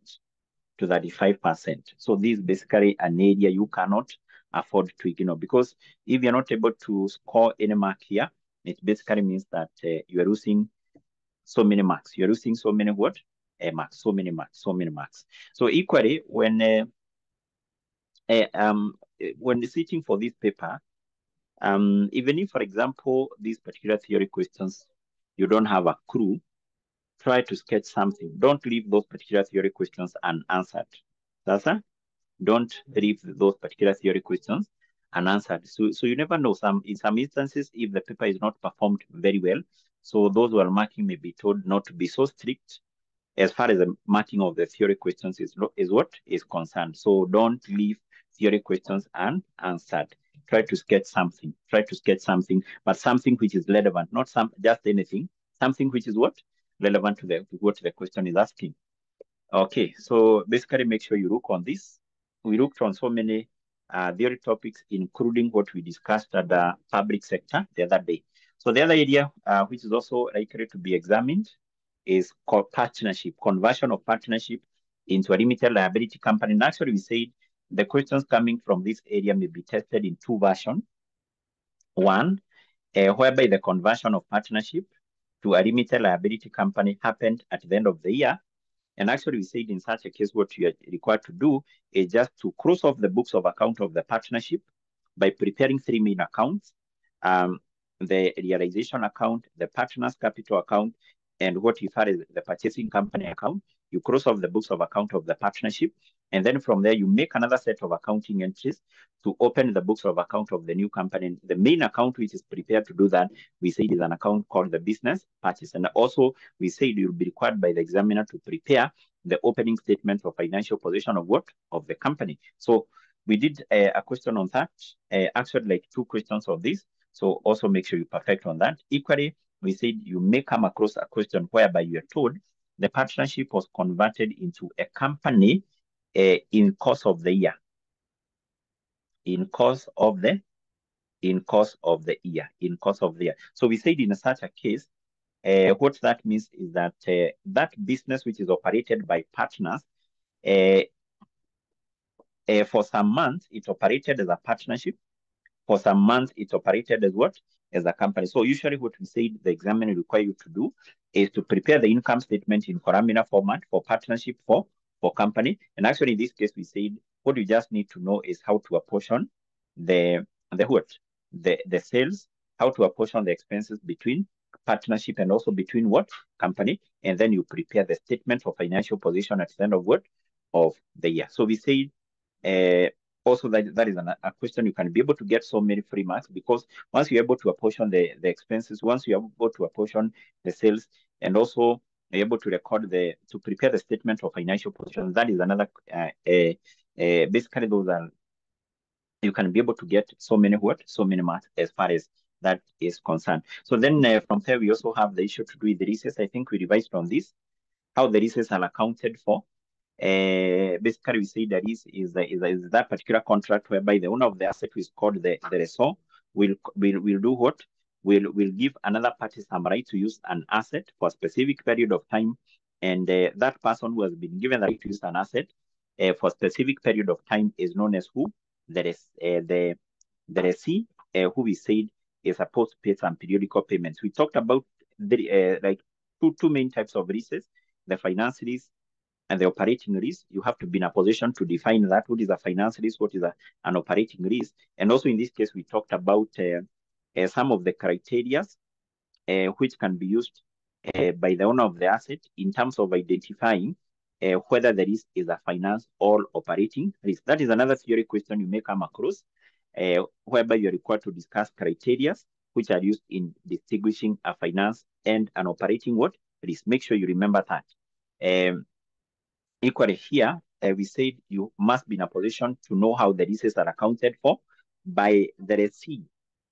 To 35%. So this is basically an area you cannot afford to ignore, because if you're not able to score any mark here, it basically means that you are losing so many marks. You're losing so many marks, so many marks. So equally, when sitting for this paper, even if, for example, these particular theory questions, you don't have a clue, try to sketch something. Don't leave those particular theory questions unanswered. Don't leave those particular theory questions unanswered. So you never know. In some instances, if the paper is not performed very well, so those who are marking may be told not to be so strict as far as the marking of the theory questions is concerned. So don't leave theory questions unanswered. Try to sketch something. But something which is relevant, not just anything. Something which is relevant to what the question is asking. Okay, so basically make sure you look on this. We looked on so many theory topics, including what we discussed at the public sector the other day. So the other area which is also likely to be examined is called partnership, conversion of partnership into a limited liability company. And actually, we said the questions coming from this area may be tested in 2 versions. 1, whereby the conversion of partnership to a limited liability company happened at the end of the year. And actually, we said in such a case, what you are required to do is just to cross off the books of account of the partnership by preparing 3 main accounts, the realization account, the partner's capital account, and what you refer as the purchasing company account. You cross off the books of account of the partnership, and then from there, you make another set of accounting entries to open the books of account of the new company. The main account which is prepared to do that, we say, is an account called the business purchase. And also, we say you'll be required by the examiner to prepare the opening statement of financial position of the company. So we did a question on that, actually like 2 questions of this. So also make sure you perfect on that. Equally, we said you may come across a question whereby you are told the partnership was converted into a company in course of the year. In course of the year. So we said in such a case, what that means is that that business which is operated by partners, for some months it operated as a partnership. For some months it operated as what? As a company. So usually what we say the examiner require you to do is to prepare the income statement in columnar format for partnership for company. And actually in this case we said what you just need to know is how to apportion the sales, how to apportion the expenses between partnership and also between what? Company. And then you prepare the statement of financial position at the end of what? Of the year. So we said also that is a question you can be able to get so many free marks, because once you're able to apportion the expenses, once you're able to apportion the sales, and also you're able to record to prepare the statement of financial position, that is another basically those are, you can be able to get so many marks as far as that is concerned. So then from there we also have the issue to do with the leases. I think we revised on this, how the leases are accounted for. Basically we say that is that particular contract whereby the owner of the asset is called the 𝗓𝗊 will do what? Will give another party some right to use an asset for a specific period of time, and that person who has been given the right to use an asset for a specific period of time is known as who? The 𝗓𝐶, who we said is supposed to pay some periodical payments. We talked about the like two main types of leases, the finance lease and the operating lease. You have to be in a position to define that. What is a finance lease? What is an operating lease? And also in this case, we talked about some of the criteria which can be used by the owner of the asset in terms of identifying whether the lease is a finance or operating lease. That is another theory question you may come across, whereby you're required to discuss criteria which are used in distinguishing a finance and an operating what? Lease. Make sure you remember that. Equally here, we said you must be in a position to know how the leases are accounted for by the 𝗓𝐶.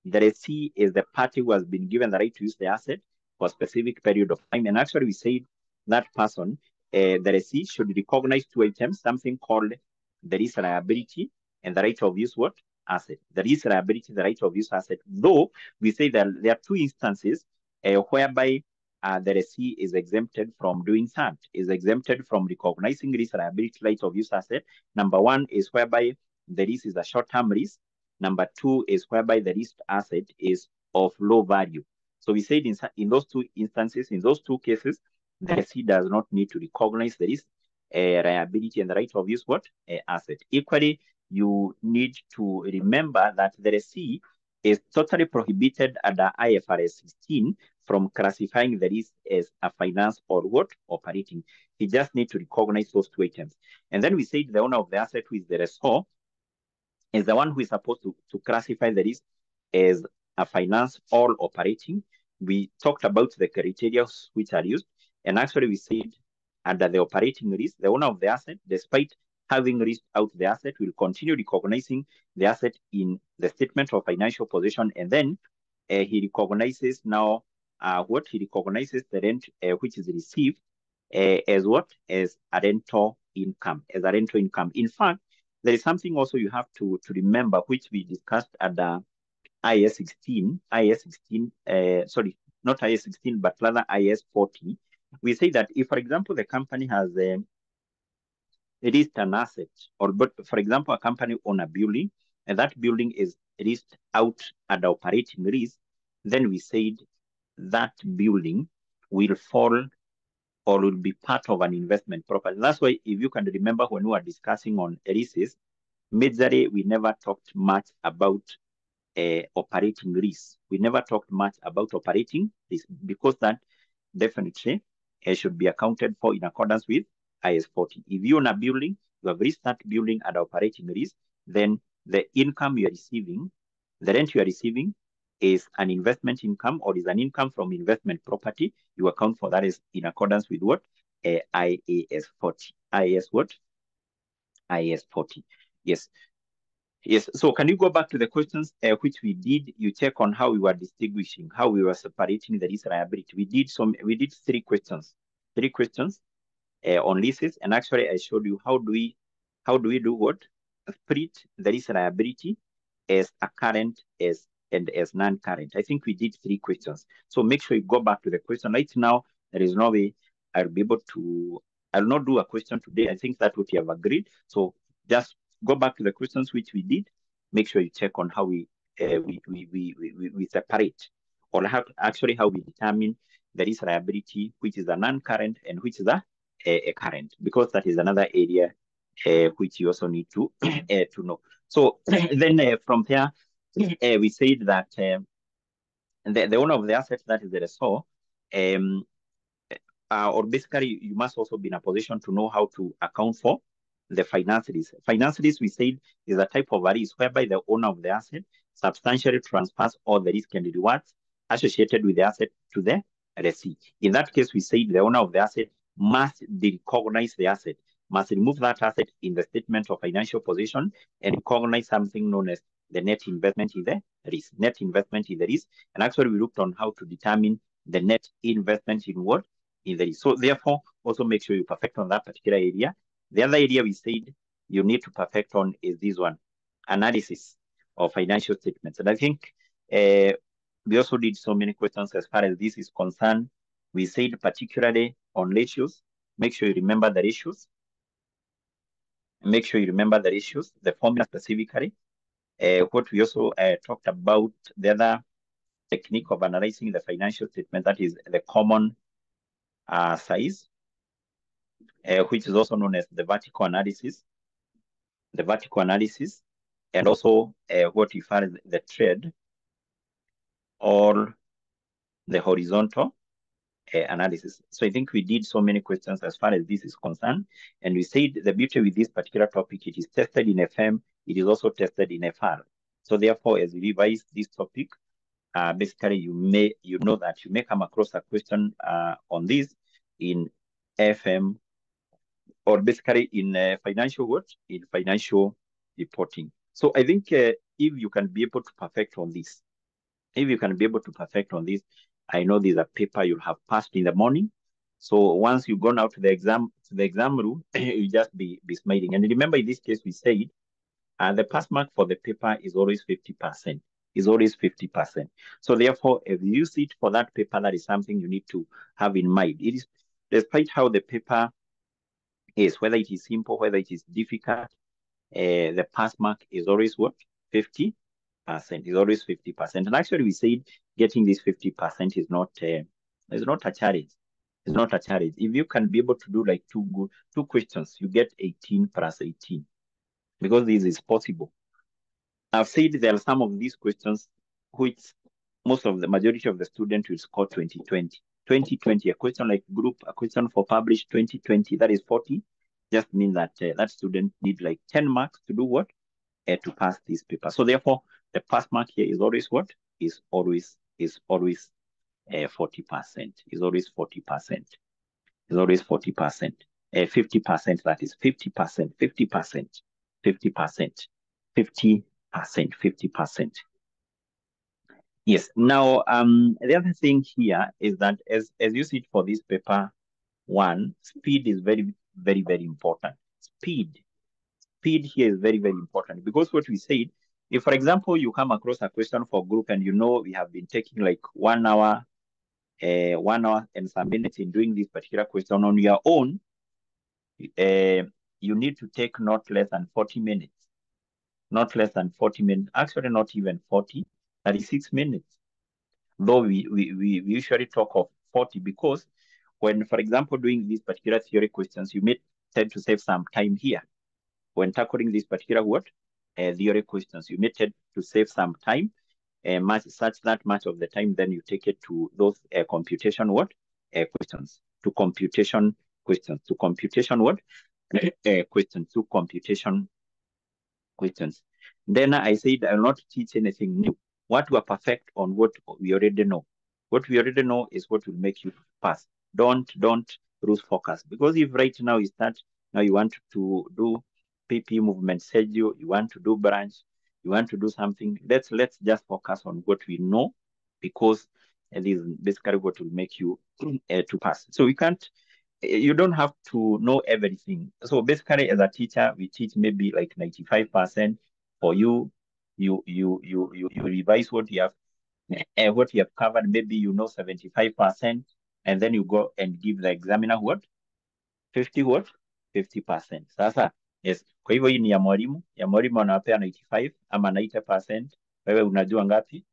The 𝗓𝐶 is the party who has been given the right to use the asset for a specific period of time. And actually we said that person, the 𝗓𝐶 should recognize two items, something called the lease liability and the right of use what? Asset. The lease liability, the right of use asset. Though we say that there are two instances whereby the 𝗓𝐶 is exempted from doing that, is exempted from recognizing lease liability, right of use asset. Number one is whereby the lease is a short-term lease. Number two is whereby the leased asset is of low value. So we said in those two instances, in those two cases, the 𝗓𝐶 does not need to recognize the lease liability and the right of use what? Asset. Equally, you need to remember that the 𝗓𝐶 is totally prohibited under IFRS 16 from classifying the lease as a finance or what? Operating. He just needs to recognize those two items. And then we said the owner of the asset, who is the 𝗓𝐶, is the one who is supposed to classify the lease as a finance or operating. We talked about the criteria which are used, and actually we said under the operating lease, the owner of the asset, despite having leased out the asset, will continue recognizing the asset in the statement of financial position, and then he recognizes now what? He recognizes the rent which is received as what? As a rental income, In fact, there is something also you have to remember, which we discussed at the IAS 16, sorry, not IAS 16, but rather IAS 40. We say that if, for example, the company has leased an asset, but for example, a company owns a building, and that building is leased out at the operating lease, then we said that building will fall or will be part of an investment property. That's why, if you can remember, when we were discussing on leases, majorly we never talked much about operating lease. We never talked much about operating lease, because that definitely should be accounted for in accordance with IAS 40. If you own a building, you have leased that building at operating lease, then the income you are receiving, the rent you are receiving, is an investment income or is an income from investment property. You account for that is in accordance with what? IAS 40. IAS what? IAS 40. Yes. Yes, so can you go back to the questions which we did? You check on how we were distinguishing, how we were separating the risk liability. We did 3 questions, on leases, and actually I showed you how do we do what? Split the risk liability as a current, and as non-current. I think we did 3 questions. So make sure you go back to the question. Right now, there is no way I'll be able to. I'll not do a question today. I think that's what we have agreed. So just go back to the questions which we did. Make sure you check on how we separate, or how we determine the risk liability, which is a non-current and which is a current, because that is another area which you also need to know. So then from there, we said that the owner of the asset, that is the lessor, or basically you must also be in a position to know how to account for the finance risk. Finance risk, we said, is a type of a risk whereby the owner of the asset substantially transfers all the risk and rewards associated with the asset to the lessee. In that case, we said the owner of the asset must recognize the asset, must remove that asset in the statement of financial position, and recognize something known as the net investment in the risk. Net investment in the risk. And actually, we looked on how to determine the net investment in what? In the risk. So therefore, also make sure you perfect on that particular area. The other area we said you need to perfect on is this one, analysis of financial statements. And I think we also did so many questions as far as this is concerned. We said particularly on ratios, make sure you remember the ratios. Make sure you remember the ratios, the formula specifically. What we also talked about, the other technique of analyzing the financial statement, that is the common size, which is also known as the vertical analysis. The vertical analysis, and also what we find the trend or the horizontal analysis. So I think we did so many questions as far as this is concerned. And we said the beauty with this particular topic, it is tested in FM, it is also tested in FR. So therefore, as we revise this topic, basically you know that you may come across a question on this in FM, or basically in financial what? In financial reporting. So I think if you can be able to perfect on this, I know there's a paper you'll have passed in the morning. So once you've gone out to the exam room, you just be smiling. And remember, in this case, we said the pass mark for the paper is always 50%. Is always 50%. So therefore, if you sit for that paper, that is something you need to have in mind. It is, despite how the paper is, whether it is simple, whether it is difficult, the pass mark is always what? 50%. Is always 50%. And actually, we said getting this 50% is not a challenge. It's not a challenge. If you can be able to do like two questions, you get 18 plus 18, because this is possible. I've said there are some of these questions which the majority of the students will score 2020. 2020, a question like group, a question for published 2020, that is 40, just means that that student need like 10 marks to do what? To pass this paper. So therefore, the pass mark here is always what? Is always 40%. Is always 40%. Is always 40%. 50%, that is 50%, 50%, 50%, 50%. Yes. Now, the other thing here is that as you see it for this paper one, speed is very, very, very important. Speed here is very, very important, because what we said, if, for example, you come across a question for group and you know we have been taking like 1 hour and some minutes in doing this particular question on your own, you need to take not less than 40 minutes. Not less than 40 minutes, actually not even 40, 36 minutes. Though we usually talk of 40, because when, for example, doing these particular theory questions, you may tend to save some time here. When tackling this particular theory questions, you may tend to save some time, such that much of the time, then you take it to those computation questions, to computation questions, to computation questions, to computation questions. Then I said I will not teach anything new. What we are perfect on, what we already know. What we already know is what will make you pass. Don't lose focus, because if right now you want to do PP movement schedule, you want to do branch, you want to do something, let's just focus on what we know, because this is basically what will make you to pass. So we can't, you don't have to know everything. So basically, as a teacher, we teach maybe like 95% for you. You revise what you have covered. Maybe you know 75%, and then you go and give the examiner what 50%. Sasa yes, kwa hivyo hii ni ya mwalimu anawapea 95 ama 90%. Wewe unajua ngapi?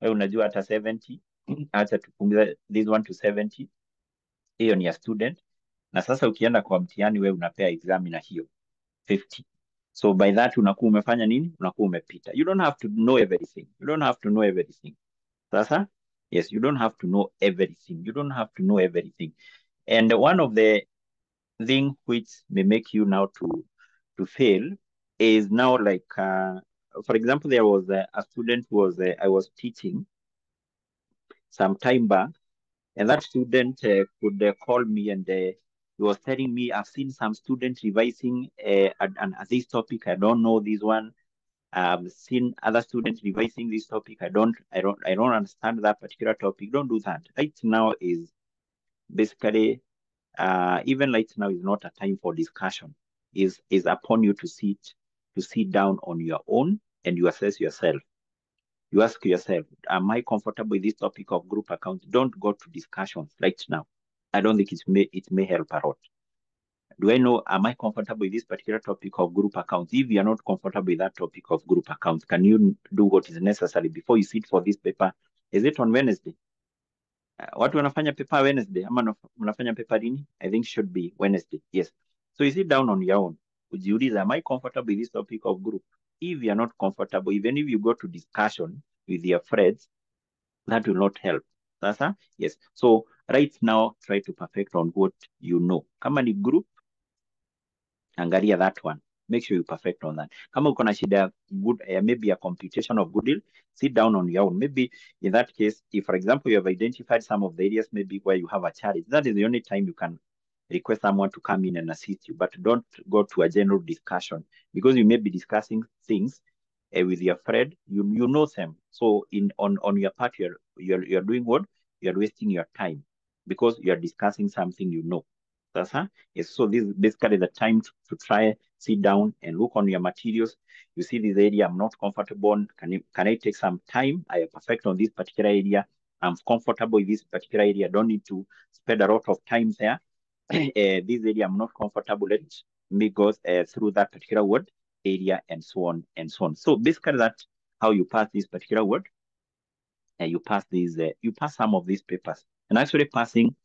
Wewe unajua hata 70. Acha tupunguze this one to 70. Hiyo ni ya student. Na sasa ukienda kwa mtihani, wewe unapea examiner hiyo 50. So by that unakuwa umefanya nini? Unakuwa umepita. You don't have to know everything. Sasa yes, you don't have to know everything. And one of the thing which may make you now to fail is now like for example, there was a student who was I was teaching some time back, and that student could call me, and he was telling me, I've seen some students revising this topic. I don't know this one. I've seen other students revising this topic. I don't understand that particular topic. Don't do that. Right now is basically even right now is not a time for discussion. Is upon you to sit down on your own, and you assess yourself. You ask yourself, am I comfortable with this topic of group accounts? Don't go to discussions right now. I don't think it may help a lot. Do I know, am I comfortable with this particular topic of group accounts? If you are not comfortable with that topic of group accounts, can you do what is necessary before you sit for this paper? Is it on Wednesday? Watu wanafanya paper Wednesday, ama mnafanya paper lini? I think should be Wednesday. Yes. So you sit down on your own. Ujiulize, am I comfortable with this topic of group? If you are not comfortable, even if you go to discussion with your friends, that will not help. Sasa, yes. So right now, try to perfect on what you know. Kama ni group, angalia that one. Make sure you perfect on that. Kama uko na shida good, maybe a computation of goodwill, sit down on your own. Maybe in that case, if for example you have identified some of the areas maybe where you have a challenge, that is the only time you can request someone to come in and assist you. But don't go to a general discussion, because you may be discussing things with your friend. You know them. So on your part, you're doing what? You're wasting your time, because you're discussing something you know. Yes, so this is basically the time to try, sit down and look on your materials. You see this area I'm not comfortable on. Can I take some time? I am perfect on this particular area. I'm comfortable with this particular area. I don't need to spend a lot of time there. This area I'm not comfortable. Let me go through that particular word area, and so on and so on. So basically that's how you pass this particular word. You pass these. You pass some of these papers. And actually passing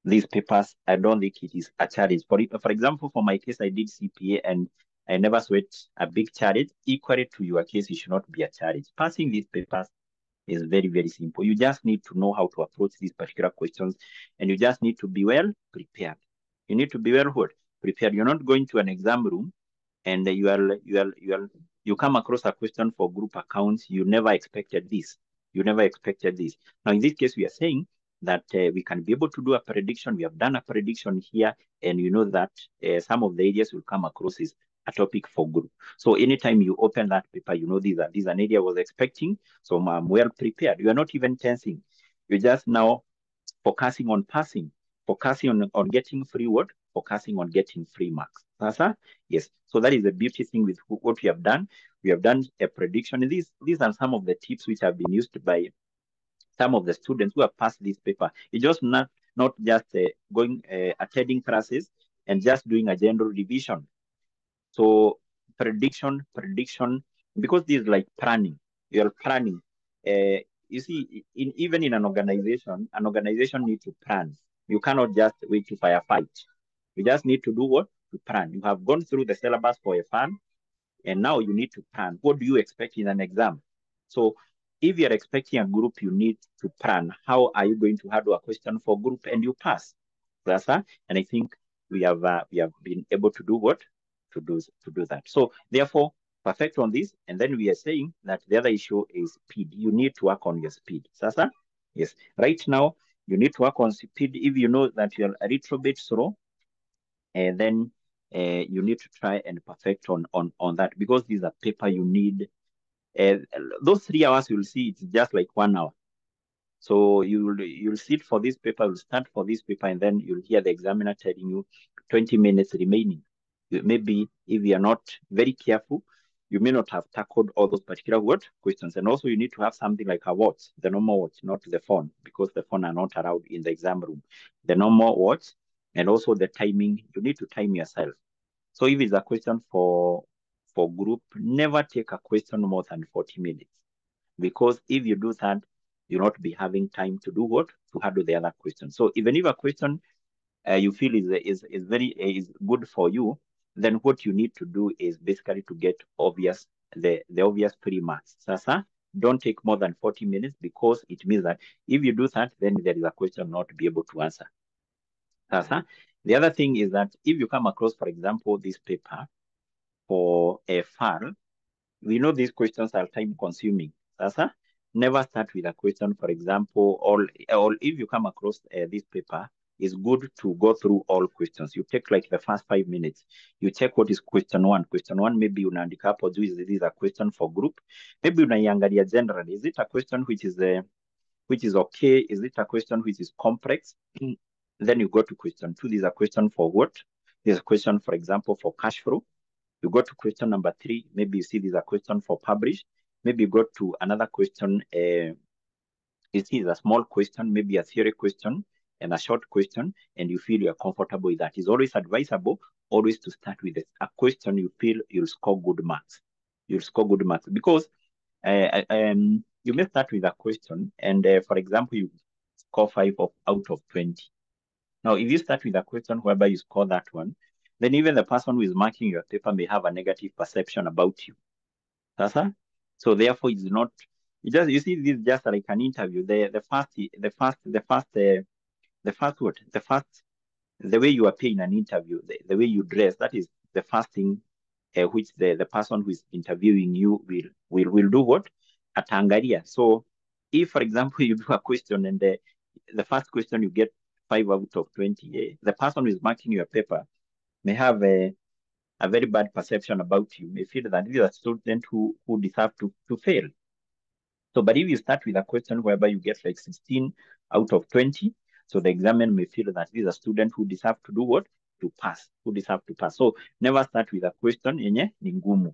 these papers, I don't think it is a challenge. For example, for my case, I did CPA and I never sweat a big challenge. Equally to your case, it should not be a challenge. Passing these papers is very, very simple. You just need to know how to approach these particular questions, and you just need to be well prepared. You need to be well prepared. You're not going to an exam room and you come across a question for group accounts. You never expected this. Now, in this case, we are saying that we can be able to do a prediction. We have done a prediction here, and you know that some of the areas will come across is a topic for group. So anytime you open that paper, you know this is an area I was expecting. So I'm well prepared. You are not even tensing. You're just now focusing on passing, focusing on getting free word, focusing on getting free marks. Yes. So that is the beauty thing with what we have done. We have done a prediction. These are some of the tips which have been used by some of the students who have passed this paper. It's just not just attending classes and just doing a general revision. So prediction, because this is like planning. You're planning. You see, even in an organization needs to plan. You cannot just wait to firefight. You just need to do what? To plan. You have gone through the syllabus for a fun, and now you need to plan. What do you expect in an exam? So if you're expecting a group, you need to plan. How are you going to handle a question for group and you pass? And I think we have been able to do what? To do that. So therefore, perfect on this. And then we are saying that the other issue is speed. You need to work on your speed. Yes. Right now, you need to work on speed. If you know that you're a little bit slow, and then you need to try and perfect on that, because this is a paper you need those 3 hours you'll see it's just like 1 hour. So you'll sit for this paper, you'll start for this paper, and then you'll hear the examiner telling you 20 minutes remaining. Maybe if you are not very careful, you may not have tackled all those particular questions. And also you need to have something like a watch, the normal watch, not the phone, because the phone are not allowed in the exam room. The normal watch, and also the timing, you need to time yourself. So if it's a question for group, never take a question more than 40 minutes. Because if you do that, you'll not be having time to do what? To handle the other question. So even if a question you feel is good for you, then what you need to do is basically to get the obvious 3 marks. Sasa, don't take more than 40 minutes, because it means that if you do that, then there is a question not to be able to answer. Sasa, the other thing is that if you come across, for example, this paper for a FAR, we know these questions are time consuming. Sasa, never start with a question, for example, or if you come across this paper, it's good to go through all questions. You take like the first 5 minutes. You check what is question 1. Question 1, maybe unaandika hapo juu, is this a question for group? Maybe unaiangalia generally. Is it a question which is okay? Is it a question which is complex? Then you go to question 2. This is a question for what? This is a question, for example, for cash flow. You go to question number 3. Maybe you see this is a question for publish. Maybe you go to another question. You see it's a small question, maybe a theory question and a short question, and you feel you're comfortable with that. It's always advisable always to start with a question you feel you'll score good marks. You'll score good marks because you may start with a question, and for example, you score 5 out of 20. Now, if you start with a question whereby you score that one, then even the person who is marking your paper may have a negative perception about you. So therefore, it's not. You see, this is just like an interview. The way you appear in an interview, the way you dress, that is the first thing which the person who is interviewing you will do what? Ataangalia. So if, for example, you do a question and the first question you get 5 out of 20, the person who is marking your paper may have a very bad perception about you, may feel that this is a student who deserve to fail. So, but if you start with a question whereby you get like 16 out of 20, so the examiner may feel that this is a student who deserve to do what? To pass, who deserve to pass. So never start with a question yenye ni ngumu.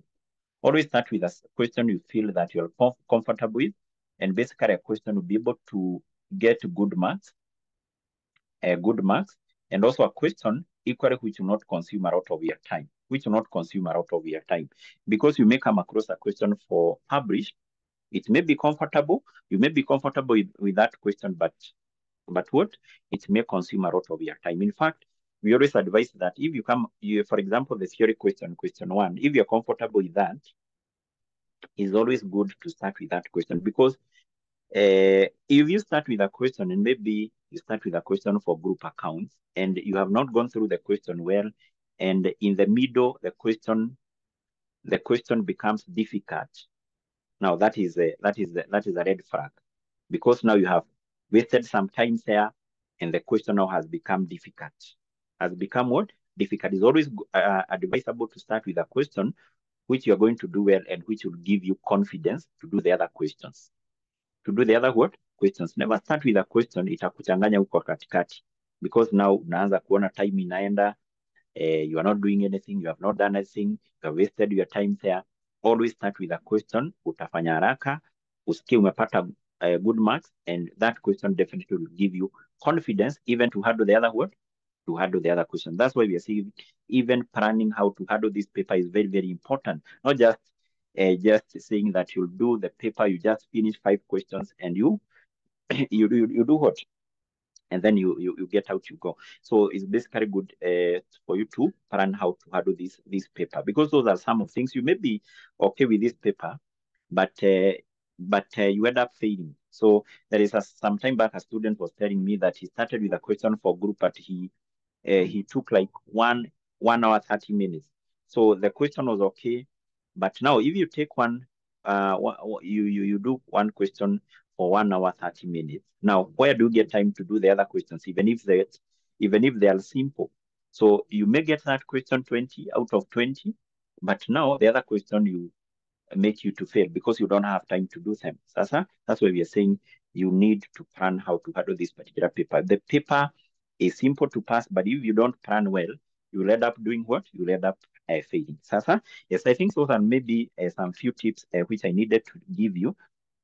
Always start with a question you feel that you're comfortable with, and basically a question will be able to get good marks, and also a question equally which will not consume a lot of your time, because you may come across a question for publish. It may be comfortable. You may be comfortable with that question, but what? It may consume a lot of your time. In fact, we always advise that if for example, the theory question 1, if you're comfortable with that, it's always good to start with that question, because if you start with a question and maybe you start with a question for group accounts and you have not gone through the question well, and in the middle the question becomes difficult. Now that is a red flag, because now you have wasted some time there, and the question now has become difficult. Has become what? Difficult. It's always advisable to start with a question which you're going to do well and which will give you confidence to do the other questions. To do the other what? Questions. Never start with a question itakuchanganya huko katikati, because now unaanza kuona time inaenda, you are not doing anything, you have not done anything, you have wasted your time there. Always start with a question, utafanya haraka, usikie umepata good marks, and that question definitely will give you confidence even to handle the other word, to handle the other question. That's why we are saying even planning how to handle this paper is very, very important. Not just saying that you'll do the paper, you just finish 5 questions and you do what? And then you get out, you go. So it's basically good for you to plan how to handle this paper, because those are some of things you may be okay with this paper, but you end up failing. So there is some time back, a student was telling me that he started with a question for group, but he took like 1 hour 30 minutes. So the question was okay, but now if you take you do one question for 1 hour 30 minutes. Now, where do you get time to do the other questions, even if they are simple? So you may get that question 20 out of 20, but now the other question make you to fail because you don't have time to do them. Sasa, that's why we are saying you need to plan how to handle this particular paper. The paper is simple to pass, but if you don't plan well, you will end up doing what? You will end up failing. Sasa, yes, I think those are maybe some few tips which I needed to give you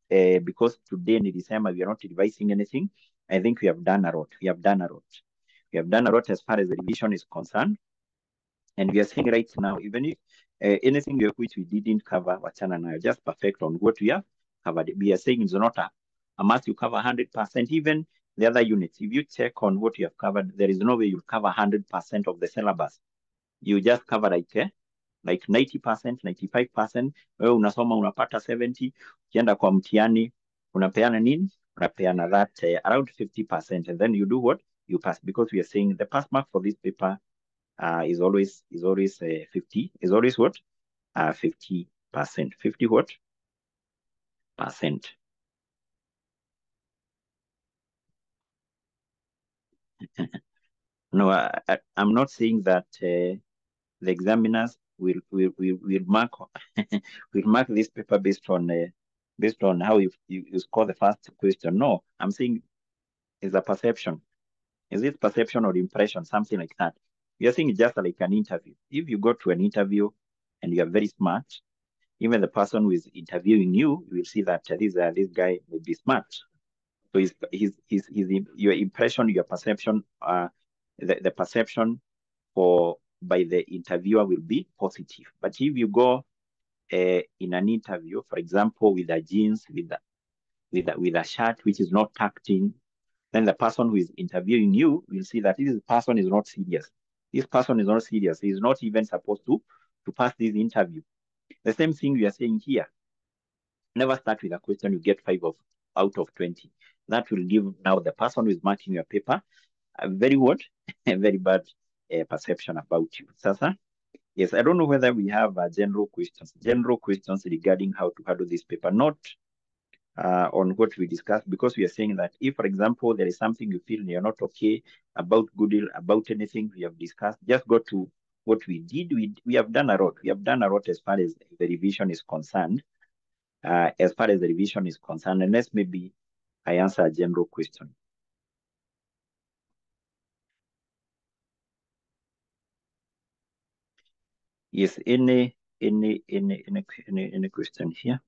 because today in December we are not revising anything. I think we have done a lot. We have done a lot. We have done a lot as far as the revision is concerned. And we are saying right now, even if anything which we didn't cover, just perfect on what we have covered. We are saying it's not a must you cover 100%. Even the other units, if you check on what you have covered, there is no way you'll cover 100% of the syllabus. You just cover like 90%, 95%. Wewe unasoma unapata 70, ukienda kwa mtihani unapeana nini? Unapeana that around 50%, and then you do what? You pass, because we are saying the pass mark for this paper is always 50. Is always what? 50%. 50 what? Percent. No, I'm not saying that the examiners will mark will mark this paper based on how you score the first question. No, I'm saying it's a perception. Is it perception or impression? Something like that. You're saying it's just like an interview. If you go to an interview and you are very smart, even the person who is interviewing you, you will see that this guy will be smart. So your impression, your perception, the perception by the interviewer will be positive. But if you go in an interview, for example, with a jeans, with a shirt which is not tucked in, then the person who is interviewing you will see that this person is not serious. This person is not serious. He is not even supposed to pass this interview. The same thing we are saying here. Never start with a question you get 5 out of 20. That will give now the person who is marking your paper a very what? A very bad perception about you. Sasa, yes, I don't know whether we have general questions regarding how to handle this paper, not on what we discussed, because we are saying that if, for example, there is something you feel you're not okay about Goodwill, about anything we have discussed, just go to what we did. We have done a lot. We have done a lot as far as the revision is concerned. Unless maybe I answer a general question. Yes, any question here?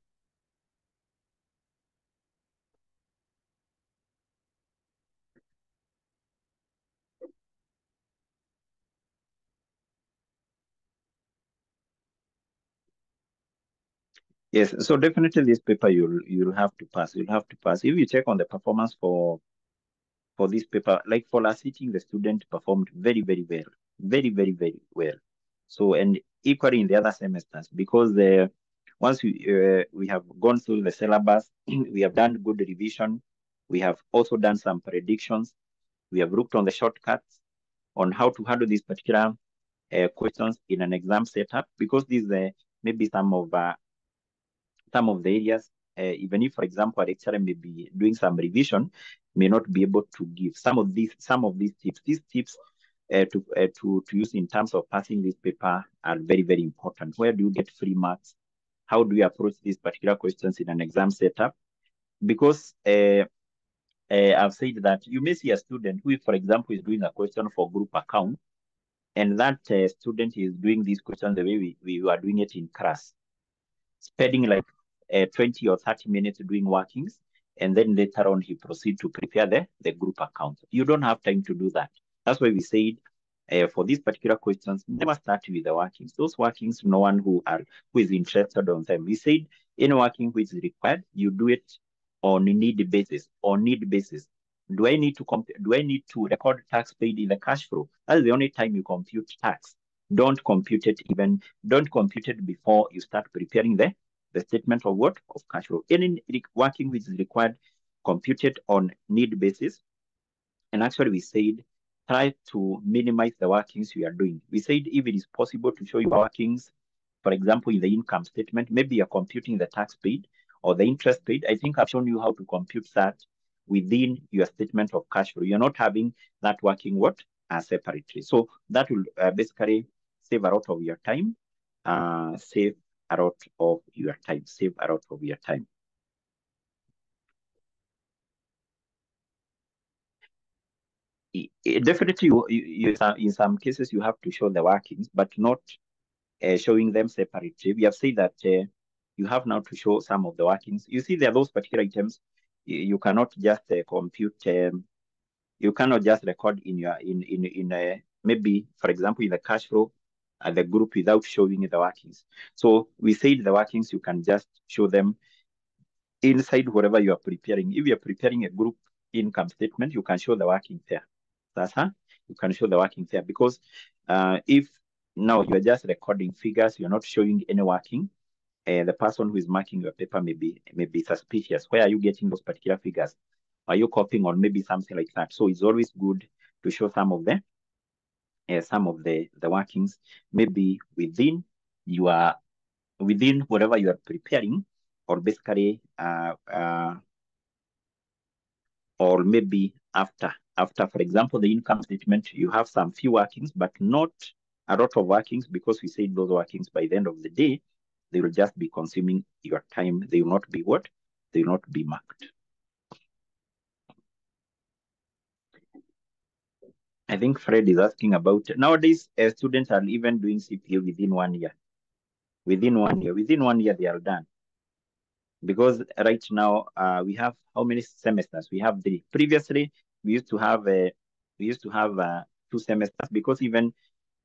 Yes, so definitely this paper you'll have to pass. You'll have to pass. If you check on the performance for this paper, like for last sitting, the student performed very, very well. Very, very, very well. So, and equally in the other semesters, because once we have gone through the syllabus, we have done good revision. We have also done some predictions. We have looked on the shortcuts on how to handle these particular questions in an exam setup, because these maybe some of the areas, even if, for example, a lecturer may be doing some revision, may not be able to give some of these tips. These tips to use in terms of passing this paper are very, very important. Where do you get free marks? How do you approach these particular questions in an exam setup? Because I've said that you may see a student who, for example, is doing a question for group account, and that student is doing these questions the way we are doing it in class, spending like 20 or 30 minutes doing workings, and then later on he proceed to prepare the group account. You don't have time to do that. That's why we said for these particular questions, never start with the workings. Those workings, no one who is interested on them. We said any working which is required, you do it on need basis. Do I need to record tax paid in the cash flow? That's the only time you compute tax. Don't compute it before you start preparing the statement of what? Of cash flow. Any working which is required, compute it on need basis. And actually we said, try to minimize the workings you are doing. We said if it is possible to show you workings, for example, in the income statement, maybe you're computing the tax paid or the interest paid. I think I've shown you how to compute that within your statement of cash flow. You're not having that working separately. So that will basically save a lot of your time, save a lot of your time, save a lot of your time. Definitely, in some cases, you have to show the workings, but not showing them separately. We have said that you have now to show some of the workings. You see, there are those particular items you cannot just compute. You cannot just record in your maybe, for example, in the cash flow the group without showing the workings. So we said the workings you can just show them inside whatever you are preparing. If you are preparing a group income statement, you can show the working there. You can show the working there, because if now you are just recording figures, you're not showing any working, the person who is marking your paper may be suspicious. Where are you getting those particular figures? Are you copying or maybe something like that? So it's always good to show some of the workings, maybe within whatever you are preparing, or basically or maybe after, for example, the income statement, you have some few workings, but not a lot of workings, because we said those workings by the end of the day, they will just be consuming your time. They will not be what? They will not be marked. I think Fred is asking about, nowadays, students are even doing CPA within 1 year. Within 1 year, they are done. Because right now, we have how many semesters? We have 3. Previously, we used to have 2 semesters, because even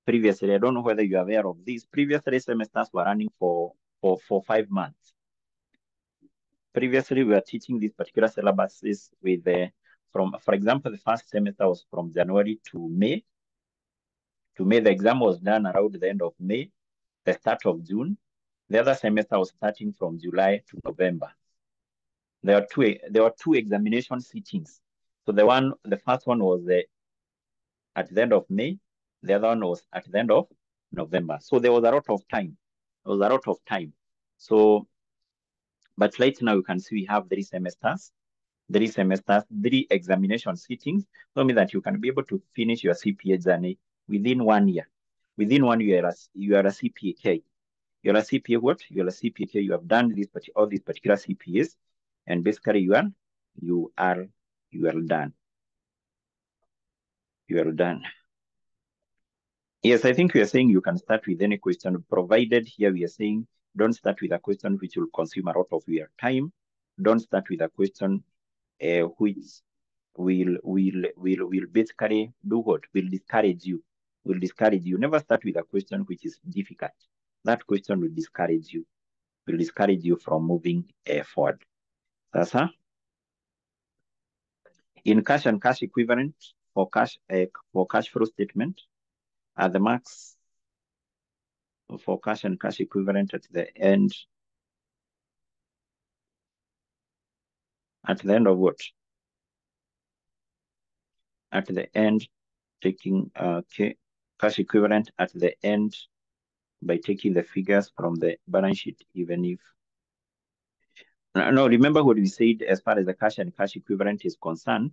previously, I don't know whether you are aware of this, previous 3 semesters were running for 5 months. Previously, we were teaching these particular syllabuses with for example, the first semester was from January to May. The exam was done around the end of May, the start of June. The other semester was starting from July to November. There were 2 examination sittings. So the first one was at the end of May. The other one was at the end of November. So there was a lot of time. So, but right now you can see we have 3 semesters, 3 examination sittings. So mean that you can be able to finish your CPA journey within 1 year. Within 1 year, you are a CPA. You're a CPA what? You're a CPA. You have done all these particular CPAs, and basically you are done. You are done. Yes, I think we are saying you can start with any question, provided here we are saying don't start with a question which will consume a lot of your time. Don't start with a question which will basically do what? Will discourage you. Never start with a question which is difficult. That question will discourage you from moving forward. In cash and cash equivalent for cash flow statement, the marks for cash and cash equivalent at the end of what? At the end, taking cash equivalent at the end by taking the figures from the balance sheet, even if no, remember what we said as far as the cash and cash equivalent is concerned.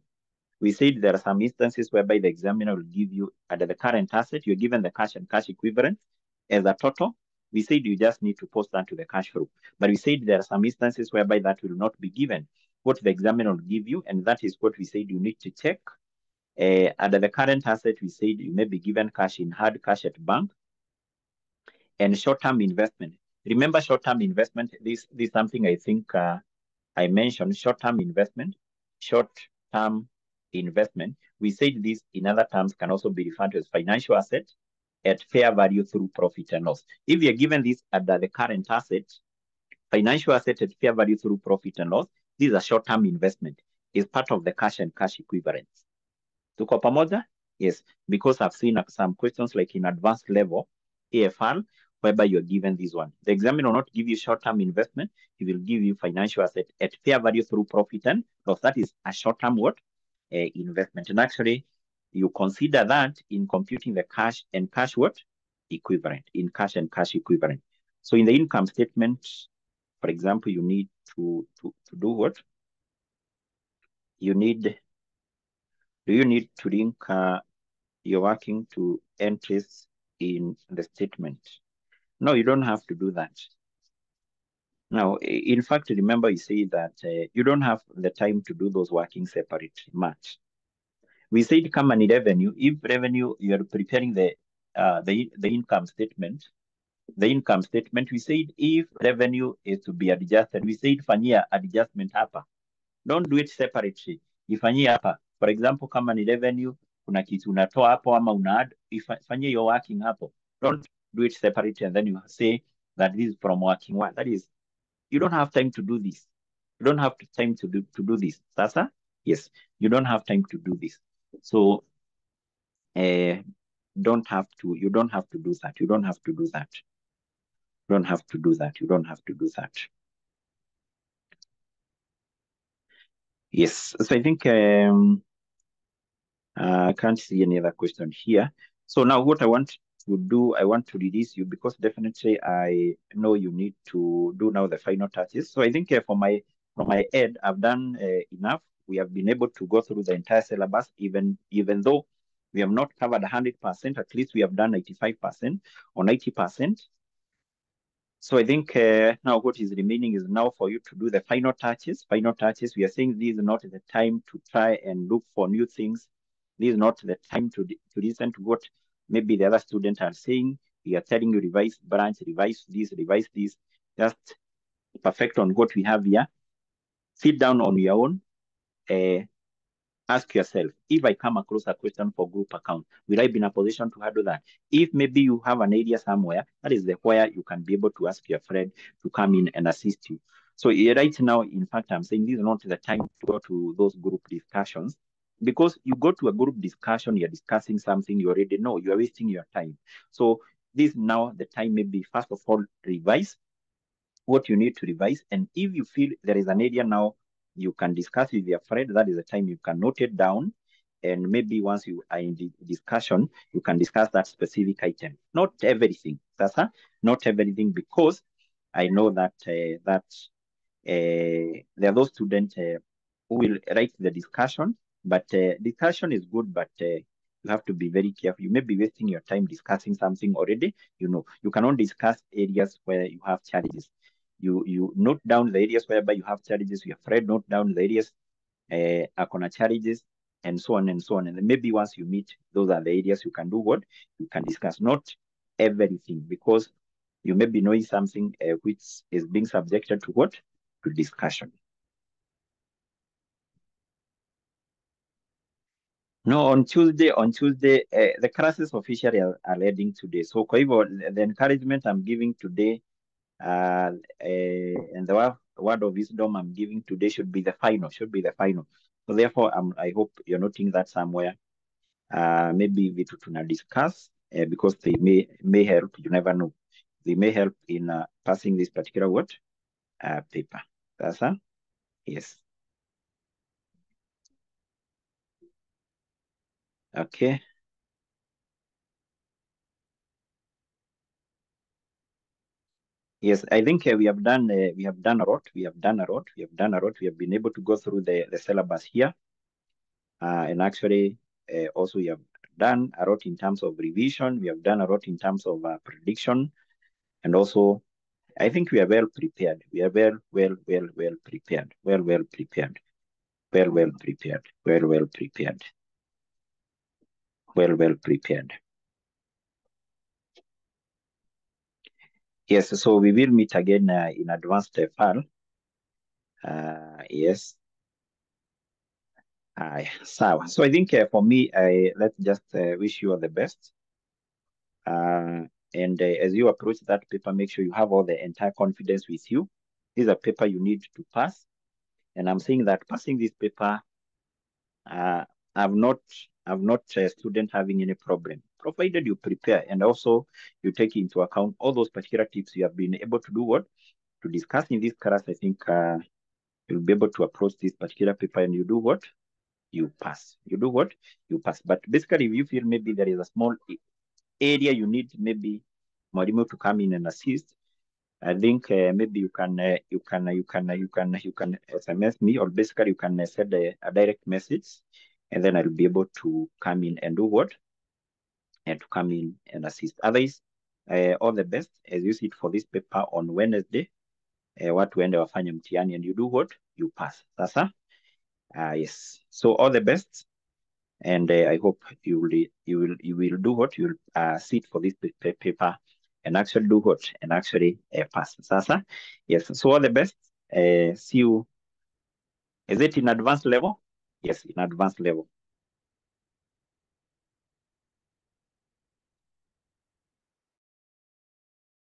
We said there are some instances whereby the examiner will give you under the current asset, you're given the cash and cash equivalent as a total. We said you just need to post that to the cash flow. But we said there are some instances whereby that will not be given. What the examiner will give you, and that is what we said you need to check. Under the current asset, we said you may be given cash in hard, cash at bank, and short-term investment. Remember short-term investment, this is something I think I mentioned, short-term investment. We said this in other terms can also be referred to as financial asset at fair value through profit and loss. If you're given this under the current asset, financial asset at fair value through profit and loss, this is a short-term investment. Is part of the cash and cash equivalents. Tuko pamoja? Yes, because I've seen some questions like in advanced level, AFR, whereby you're given this one. The examiner will not give you short-term investment. He will give you financial asset at fair value through profit and loss. That is a short-term what? Investment. And actually, you consider that in computing the cash and cash what? Equivalent. In cash and cash equivalent. So in the income statement, for example, you need to do what? Do you need to link your working to entries in the statement? No, you don't have to do that. Now, in fact, remember you say that you don't have the time to do those working separately much. We said come on revenue. If revenue, you are preparing the income statement. The income statement, we said if revenue is to be adjusted, we said fanyia adjustment hapa. Don't do it separately. Ifanyie hapa. For example, kama ni revenue, kuna kitu unatoa hapo ama una add, ifanyie your working hapo. Don't do it separately and then you say that this is from working one. That is, you don't have time to do this. You don't have time to do this. Sasa? Yes, you don't have time to do this. So you don't have to do that. You don't have to do that. You don't have to do that. You don't have to do that. Yes, so I think I can't see any other question here. So now what I want to do, I want to release you because definitely I know you need to do now the final touches. So I think from my end, I've done enough. We have been able to go through the entire syllabus, even though we have not covered 100%, at least we have done 95% or 90%. So I think now what is remaining is now for you to do the final touches. Final touches, we are saying this is not the time to try and look for new things. This is not the time to listen to what maybe the other students are saying. We are telling you revise branch, revise this. Just perfect on what we have here. Sit down on your own. Ask yourself, if I come across a question for group account, will I be in a position to handle that? If maybe you have an area somewhere, that is where you can be able to ask your friend to come in and assist you. So right now, in fact, I'm saying this is not the time to go to those group discussions, because you go to a group discussion, you're discussing something you already know, you are wasting your time. So this is now the time, maybe first of all, revise what you need to revise. And if you feel there is an area now you can discuss with your friend, that is the time you can note it down. And maybe once you are in the discussion, you can discuss that specific item. Not everything, Sasa, not everything, because I know that there are those students who will write the discussion, but discussion is good, but you have to be very careful. You may be wasting your time discussing something already. You cannot discuss areas where you have challenges. You note down the areas whereby you have challenges. Your friend note down the areas akona challenges, and so on and so on. And then maybe once you meet, those are the areas you can do what you can discuss. Not everything, because you may be knowing something which is being subjected to what? To discussion. No, on Tuesday, the classes officially are ending today. So kwa hivyo, the encouragement I'm giving today and the word of wisdom I'm giving today should be the final. So therefore, I hope you're noting that somewhere. Maybe vitu tuna discuss because they may help. You never know. They may help in passing this particular paper. That's yes. Okay. Yes, I think we have done a lot. We have been able to go through the syllabus here, and actually also we have done a lot in terms of revision. We have done a lot in terms of prediction, and also I think we are well prepared. We are well prepared. Yes, so we will meet again in advanced file. Yes. So I think for me, let's just wish you all the best. And as you approach that paper, make sure you have all the entire confidence with you. This is a paper you need to pass. And I'm saying that passing this paper, I've not a student having any problem, provided you prepare and also you take into account all those particular tips you have been able to do to discuss in this class. I think you'll be able to approach this particular paper and you do what? You pass. You do what? You pass. But basically, if you feel maybe there is a small area you need maybe Mwalimu to come in and assist, I think maybe you can SMS me, or basically you can send a direct message, and then I'll be able to come in and do what? And to come in and assist. Otherwise, all the best as you sit for this paper on Wednesday. watu waende wafanye mtihani and you do what? You pass. Sasa, yes. So all the best. And I hope you will do what? You will sit for this paper and actually do what? And actually pass. Sasa, yes. So all the best. See you. Is it in advanced level? Yes, in advanced level.